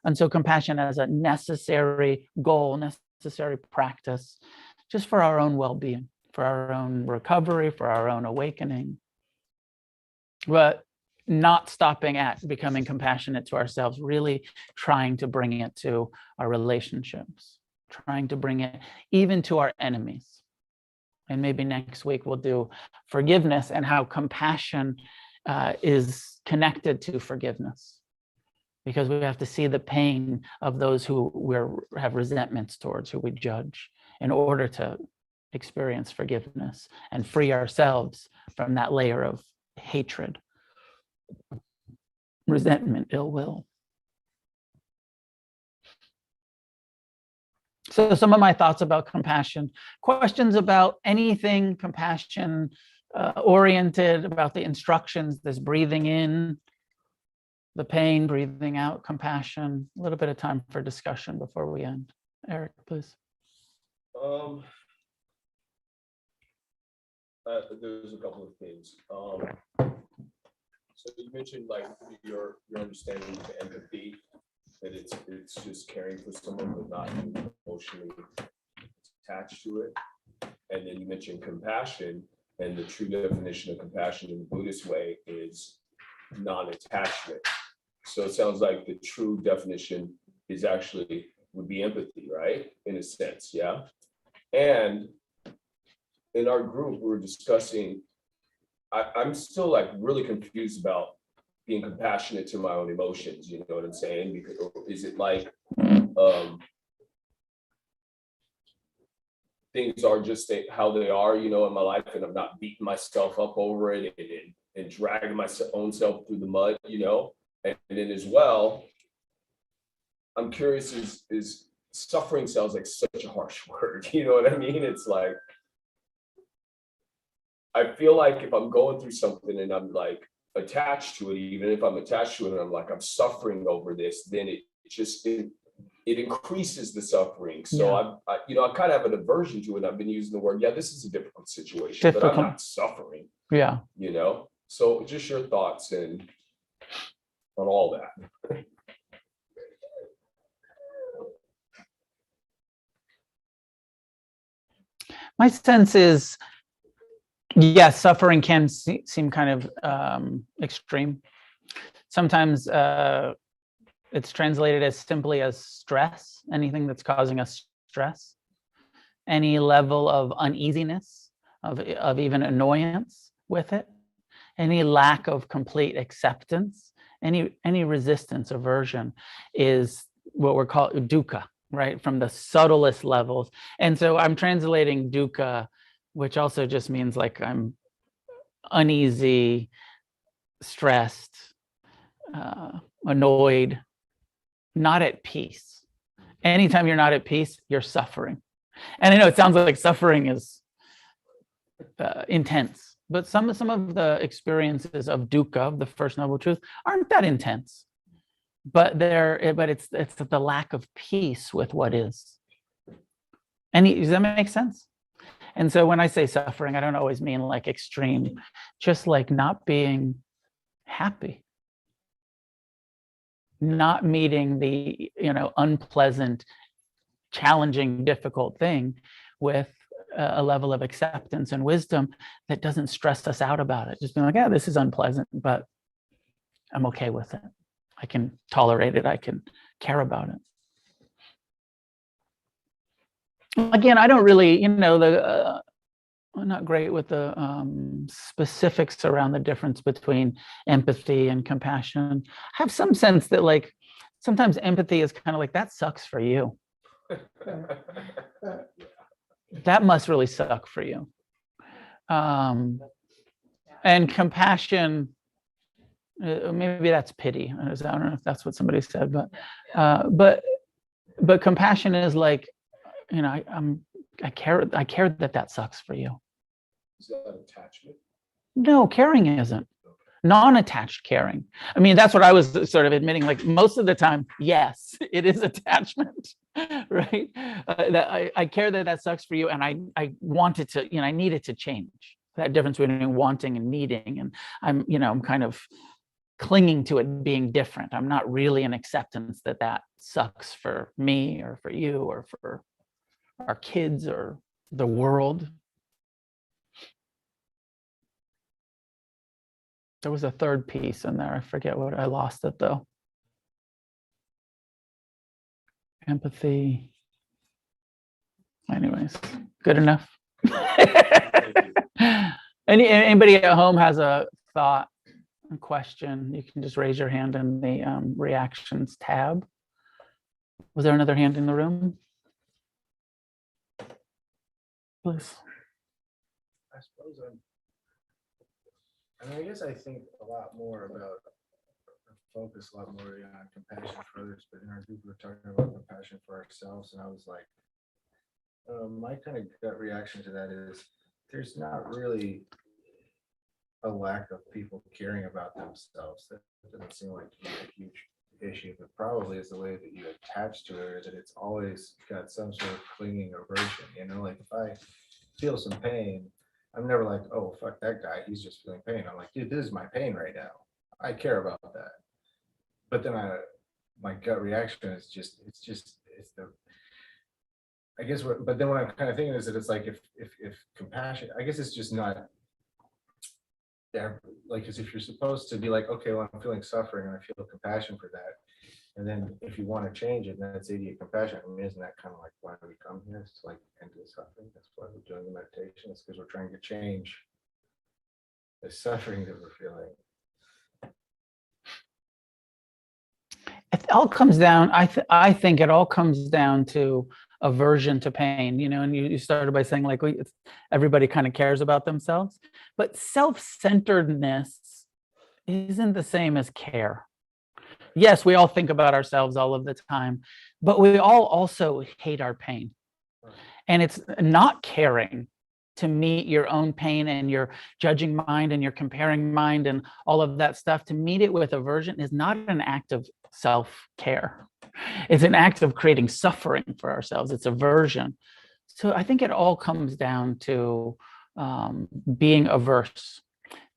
And so compassion as a necessary goal, necessary practice, just for our own well-being, for our own recovery, for our own awakening. But not stopping at becoming compassionate to ourselves, really trying to bring it to our relationships, trying to bring it even to our enemies. And maybe next week we'll do forgiveness and how compassion is connected to forgiveness. Because we have to see the pain of those who we have resentments towards, who we judge, in order to experience forgiveness and free ourselves from that layer of hatred, resentment, ill will. So some of my thoughts about compassion, questions about anything compassion oriented, about the instructions, this breathing in, the pain, breathing out, compassion, a little bit of time for discussion before we end. Eric, please. There's a couple of things. So you mentioned like your understanding of empathy, that it's just caring for someone but not emotionally attached to it. And then you mentioned compassion, and the true definition of compassion in the Buddhist way is non-attachment. So it sounds like the true definition is actually would be empathy, right? In a sense, yeah. And in our group, we were discussing, I'm still like really confused about being compassionate to my own emotions, you know what I'm saying? Because is it like things are just how they are, in my life, and I'm not beating myself up over it and dragging my own self through the mud, And then as well, I'm curious, is suffering sounds like such a harsh word, you know what I mean? It's like, I feel like if I'm going through something and I'm like attached to it, even if I'm attached to it and I'm like, I'm suffering over this, then it increases the suffering. So yeah. I kind of have an aversion to it. I've been using the word, this is a difficult situation, but I'm not suffering. Yeah. So just your thoughts on all that. My sense is, yes, suffering can seem kind of extreme. Sometimes it's translated as simply as stress, anything that's causing us stress, any level of uneasiness, of even annoyance with it, any lack of complete acceptance, any resistance, aversion is what we're calling dukkha, right? From the subtlest levels. And so I'm translating dukkha which also just means like I'm uneasy, stressed, annoyed, not at peace. Anytime you're not at peace, you're suffering. And I know it sounds like suffering is intense, but some of the experiences of dukkha, of the first noble truth, aren't that intense. But it's the lack of peace with what is. Does that make sense? And so when I say suffering, I don't always mean like extreme, just like not being happy, not meeting the, unpleasant, challenging, difficult thing with a level of acceptance and wisdom that doesn't stress us out about it. Just being like, yeah, this is unpleasant, but I'm okay with it. I can tolerate it. I can care about it. Again, I don't really, I'm not great with the specifics around the difference between empathy and compassion. I have some sense that like sometimes empathy is kind of like, that sucks for you. That must really suck for you. And compassion, maybe that's pity. I don't know if that's what somebody said, but compassion is like, I care that sucks for you. Is that attachment? No, caring isn't. Non-attached caring. I mean, that's what I was sort of admitting. Like most of the time, yes, it is attachment, right? That I care that sucks for you, and I want it to, I need it to change. That difference between wanting and needing, and I'm kind of clinging to it being different. I'm not really in acceptance that sucks for me or for you or for our kids or the world. There was a third piece in there. I forget what I lost it though. Empathy. Anyways, good enough. Anybody at home has a thought, a question, you can just raise your hand in the reactions tab. Was there another hand in the room? Please. I suppose I guess I think a lot more about focus a lot more on compassion for others, but in our group we're talking about compassion for ourselves, and I was like, my kind of gut reaction to that is there's not really a lack of people caring about themselves. That doesn't seem like to be a huge issue, but probably is the way that you attach to it, that it's always got some sort of clinging aversion. Like if I feel some pain, I'm never like, oh, fuck that guy, he's just feeling pain. I'm like, dude, this is my pain right now. I care about that. But then my gut reaction is I guess but then what I'm kind of thinking is that it's like if compassion, I guess it's just not there, like, because if you're supposed to be like, okay, well, I'm feeling suffering and I feel compassion for that, and then if you want to change it, then it's idiot compassion. I mean, isn't that kind of like why we come here? It's like end the suffering. That's why we're doing the meditation. It's because we're trying to change the suffering that we're feeling. It all comes down, I think it all comes down to aversion to pain, and you started by saying like everybody kind of cares about themselves, but self-centeredness isn't the same as care. Yes, we all think about ourselves all of the time, but we all also hate our pain. And it's not caring to meet your own pain and your judging mind and your comparing mind and all of that stuff. To meet it with aversion is not an act of self-care. It's an act of creating suffering for ourselves. It's aversion. So I think it all comes down to being averse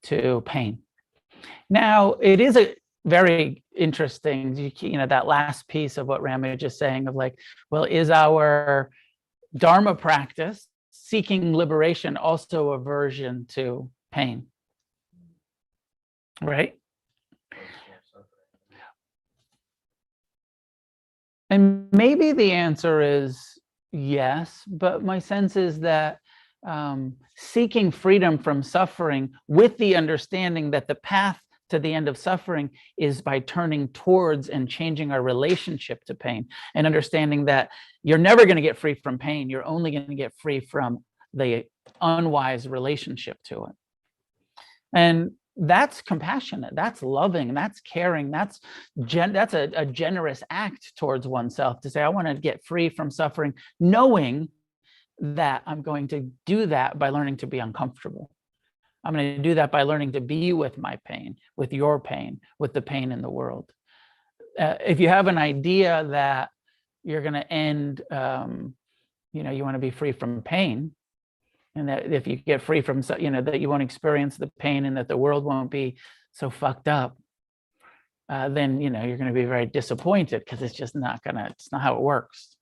to pain. Now, it is a very interesting, that last piece of what Ramage is saying of like, well, is our Dharma practice seeking liberation also aversion to pain? Right? And maybe the answer is yes, but my sense is that seeking freedom from suffering with the understanding that the path to the end of suffering is by turning towards and changing our relationship to pain, and understanding that you're never going to get free from pain. You're only going to get free from the unwise relationship to it. And that's compassionate, that's loving, that's caring, that's a generous act towards oneself to say, I want to get free from suffering, knowing that I'm going to do that by learning to be uncomfortable. I'm going to do that by learning to be with my pain, with your pain, with the pain in the world. If you have an idea that you're going to end, you want to be free from pain, and that if you get free from, that you won't experience the pain and that the world won't be so fucked up, then, you're going to be very disappointed because it's just it's not how it works.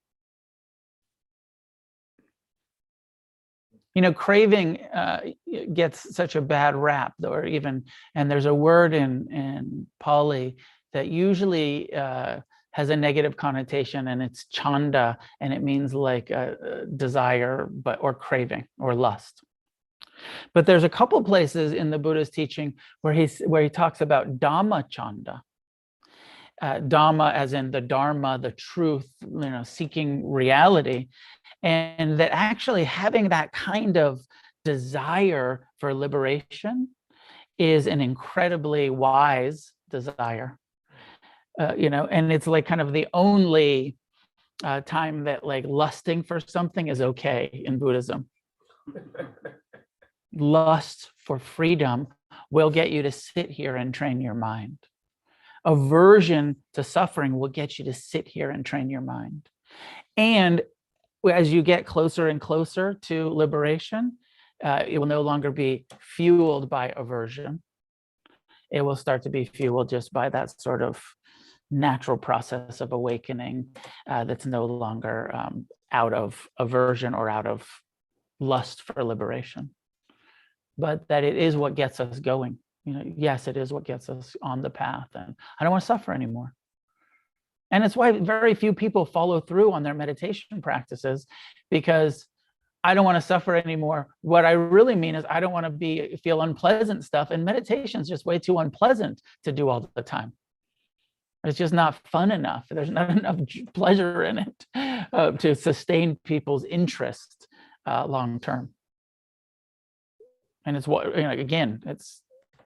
Craving gets such a bad rap, and there's a word in Pali that usually has a negative connotation, and it's chanda, and it means like desire, or craving or lust. But there's a couple places in the Buddha's teaching where he talks about Dhamma chanda. Dhamma as in the Dharma, the truth, seeking reality. And that actually having that kind of desire for liberation is an incredibly wise desire. And it's like kind of the only time that like lusting for something is okay in Buddhism. Lust for freedom will get you to sit here and train your mind. Aversion to suffering will get you to sit here and train your mind. And as you get closer and closer to liberation, it will no longer be fueled by aversion. It will start to be fueled just by that sort of natural process of awakening that's no longer out of aversion or out of lust for liberation. But that it is what gets us going. Yes, it is what gets us on the path. And I don't want to suffer anymore. And it's why very few people follow through on their meditation practices, because I don't want to suffer anymore. What I really mean is I don't want to feel unpleasant stuff. And meditation is just way too unpleasant to do all the time. It's just not fun enough. There's not enough pleasure in it to sustain people's interest long term. And it's it's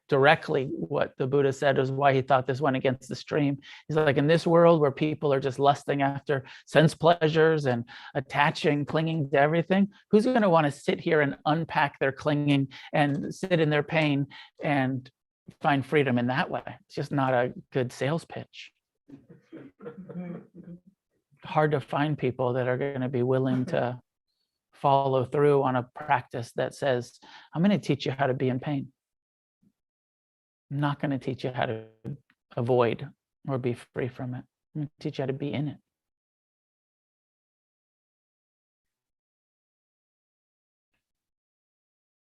directly what the Buddha said is why he thought this went against the stream. He's like, in this world where people are just lusting after sense pleasures and clinging to everything, who's going to want to sit here and unpack their clinging and sit in their pain and find freedom in that way? It's just not a good sales pitch. Hard to find people that are going to be willing to follow through on a practice that says, I'm going to teach you how to be in pain. I'm not going to teach you how to avoid or be free from it. I'm going to teach you how to be in it.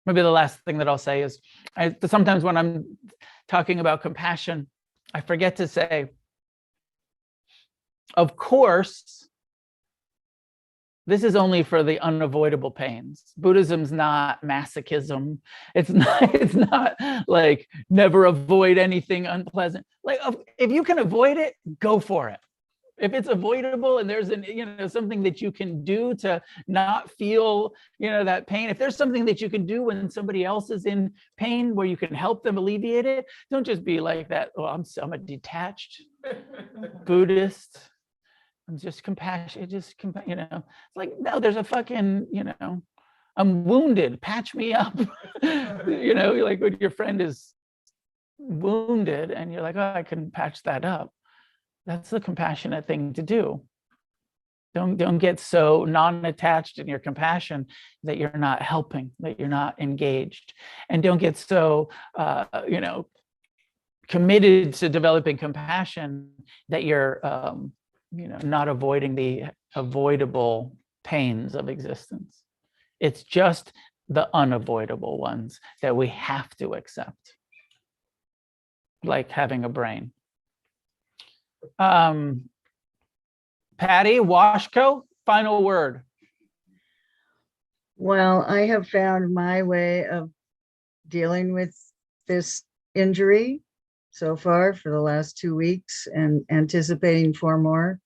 Maybe the last thing that I'll say is, sometimes when I'm talking about compassion, I forget to say, of course, this is only for the unavoidable pains. Buddhism's not masochism. It's not like never avoid anything unpleasant. Like if you can avoid it, go for it. If it's avoidable and there's something that you can do to not feel, that pain. If there's something that you can do when somebody else is in pain where you can help them alleviate it, don't just be like that. Oh, I'm a detached Buddhist. I'm just compassionate, it's like, no, there's a fucking, I'm wounded, patch me up. Like when your friend is wounded and you're like, oh, I can patch that up. That's the compassionate thing to do. Don't get so non-attached in your compassion that you're not helping, that you're not engaged. And don't get so, committed to developing compassion that you're, not avoiding the avoidable pains of existence. It's just the unavoidable ones that we have to accept, like having a brain. Patty, Washko, final word. Well, I have found my way of dealing with this injury so far for the last 2 weeks and anticipating 4 more.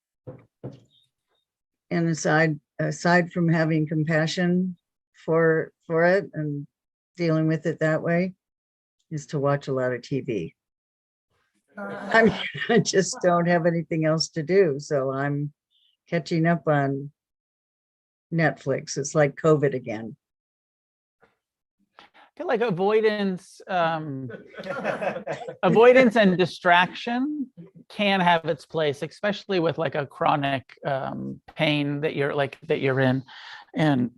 And aside from having compassion for for it and dealing with it that way is to watch a lot of TV. I mean, I just don't have anything else to do. So I'm catching up on Netflix. It's like COVID again. I feel like avoidance and distraction can have its place, especially with like a chronic pain that you're in. And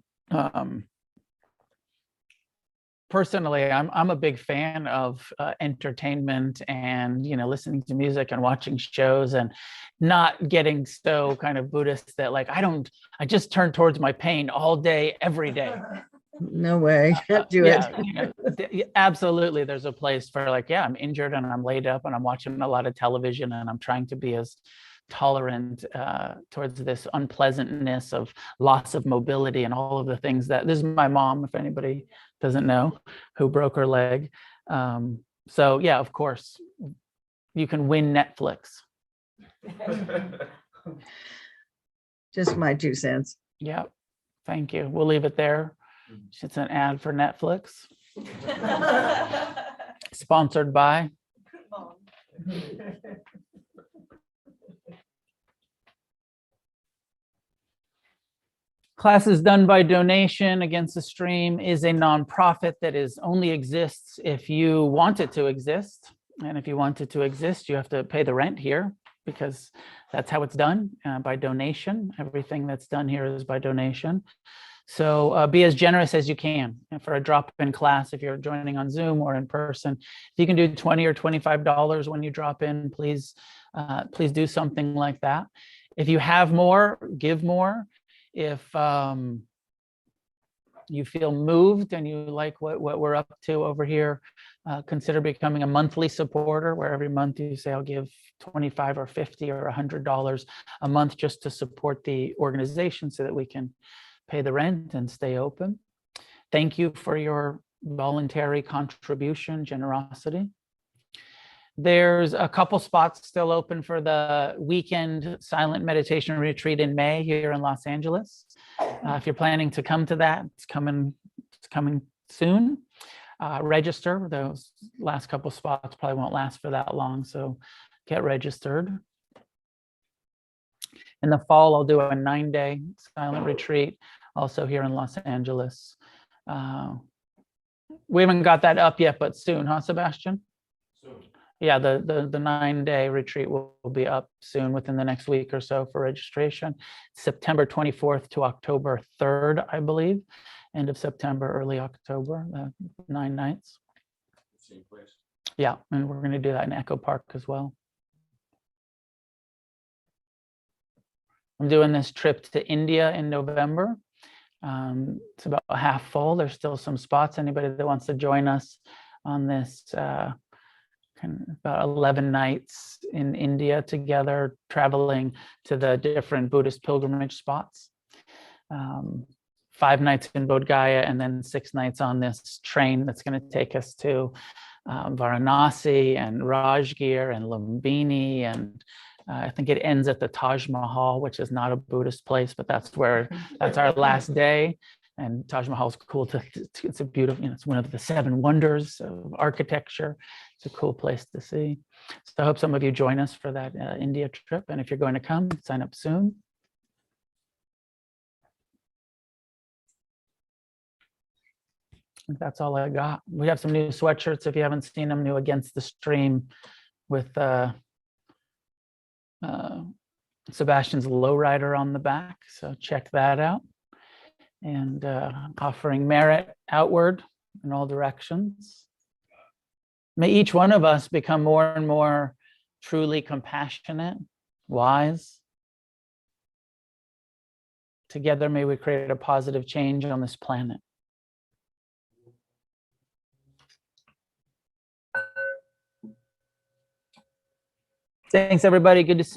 personally, I'm a big fan of entertainment and, listening to music and watching shows and not getting so kind of Buddhist that like, I just turn towards my pain all day, every day. No way. Can't do it. Absolutely. There's a place for like, I'm injured and I'm laid up and I'm watching a lot of television and I'm trying to be as tolerant towards this unpleasantness of loss of mobility and all of the things that this is my mom, if anybody doesn't know, who broke her leg. So yeah, of course, you can win Netflix. Just my 2 cents. Yeah. Thank you. We'll leave it there. It's an ad for Netflix. Sponsored by. Class is done by donation against the stream is a nonprofit that only exists if you want it to exist. And if you want it to exist, you have to pay the rent here because that's how it's done, by donation. Everything that's done here is by donation. So be as generous as you can. And for a drop-in class, if you're joining on Zoom or in person, if you can do $20 or $25 when you drop in, please do something like that. If you have more, give more. If you feel moved and you like what we're up to over here, consider becoming a monthly supporter, where every month you say, I'll give $25 or $50 or $100 a month just to support the organization so that we can pay the rent and stay open. Thank you for your voluntary contribution, generosity. There's a couple spots still open for the weekend silent meditation retreat in May here in Los Angeles. If you're planning to come to that, it's coming soon. Register. Those last couple spots probably won't last for that long, so get registered. In the fall, I'll do a 9-day silent retreat, also here in Los Angeles. We haven't got that up yet, but soon, huh, Sebastian? Soon. Yeah, the 9-day retreat will be up soon within the next week or so for registration. September 24th to October 3rd, I believe. End of September, early October, 9 nights. Same place. Yeah, and we're going to do that in Echo Park as well. I'm doing this trip to India in November. It's about half full. There's still some spots. Anybody that wants to join us on this about 11 nights in India together, traveling to the different Buddhist pilgrimage spots. 5 nights in Bodh Gaya and then 6 nights on this train that's going to take us to Varanasi and Rajgir and Lumbini, and I think it ends at the Taj Mahal, which is not a Buddhist place, but that's our last day. And Taj Mahal is cool. It's a beautiful, it's one of the 7 wonders of architecture. It's a cool place to see. So I hope some of you join us for that India trip. And if you're going to come, sign up soon. I think that's all I got. We have some new sweatshirts if you haven't seen them, new Against the Stream with Sebastian's Lowrider on the back. So check that out. And offering merit outward in all directions. May each one of us become more and more truly compassionate, wise. Together, may we create a positive change on this planet. Thanks, everybody. Good to see you.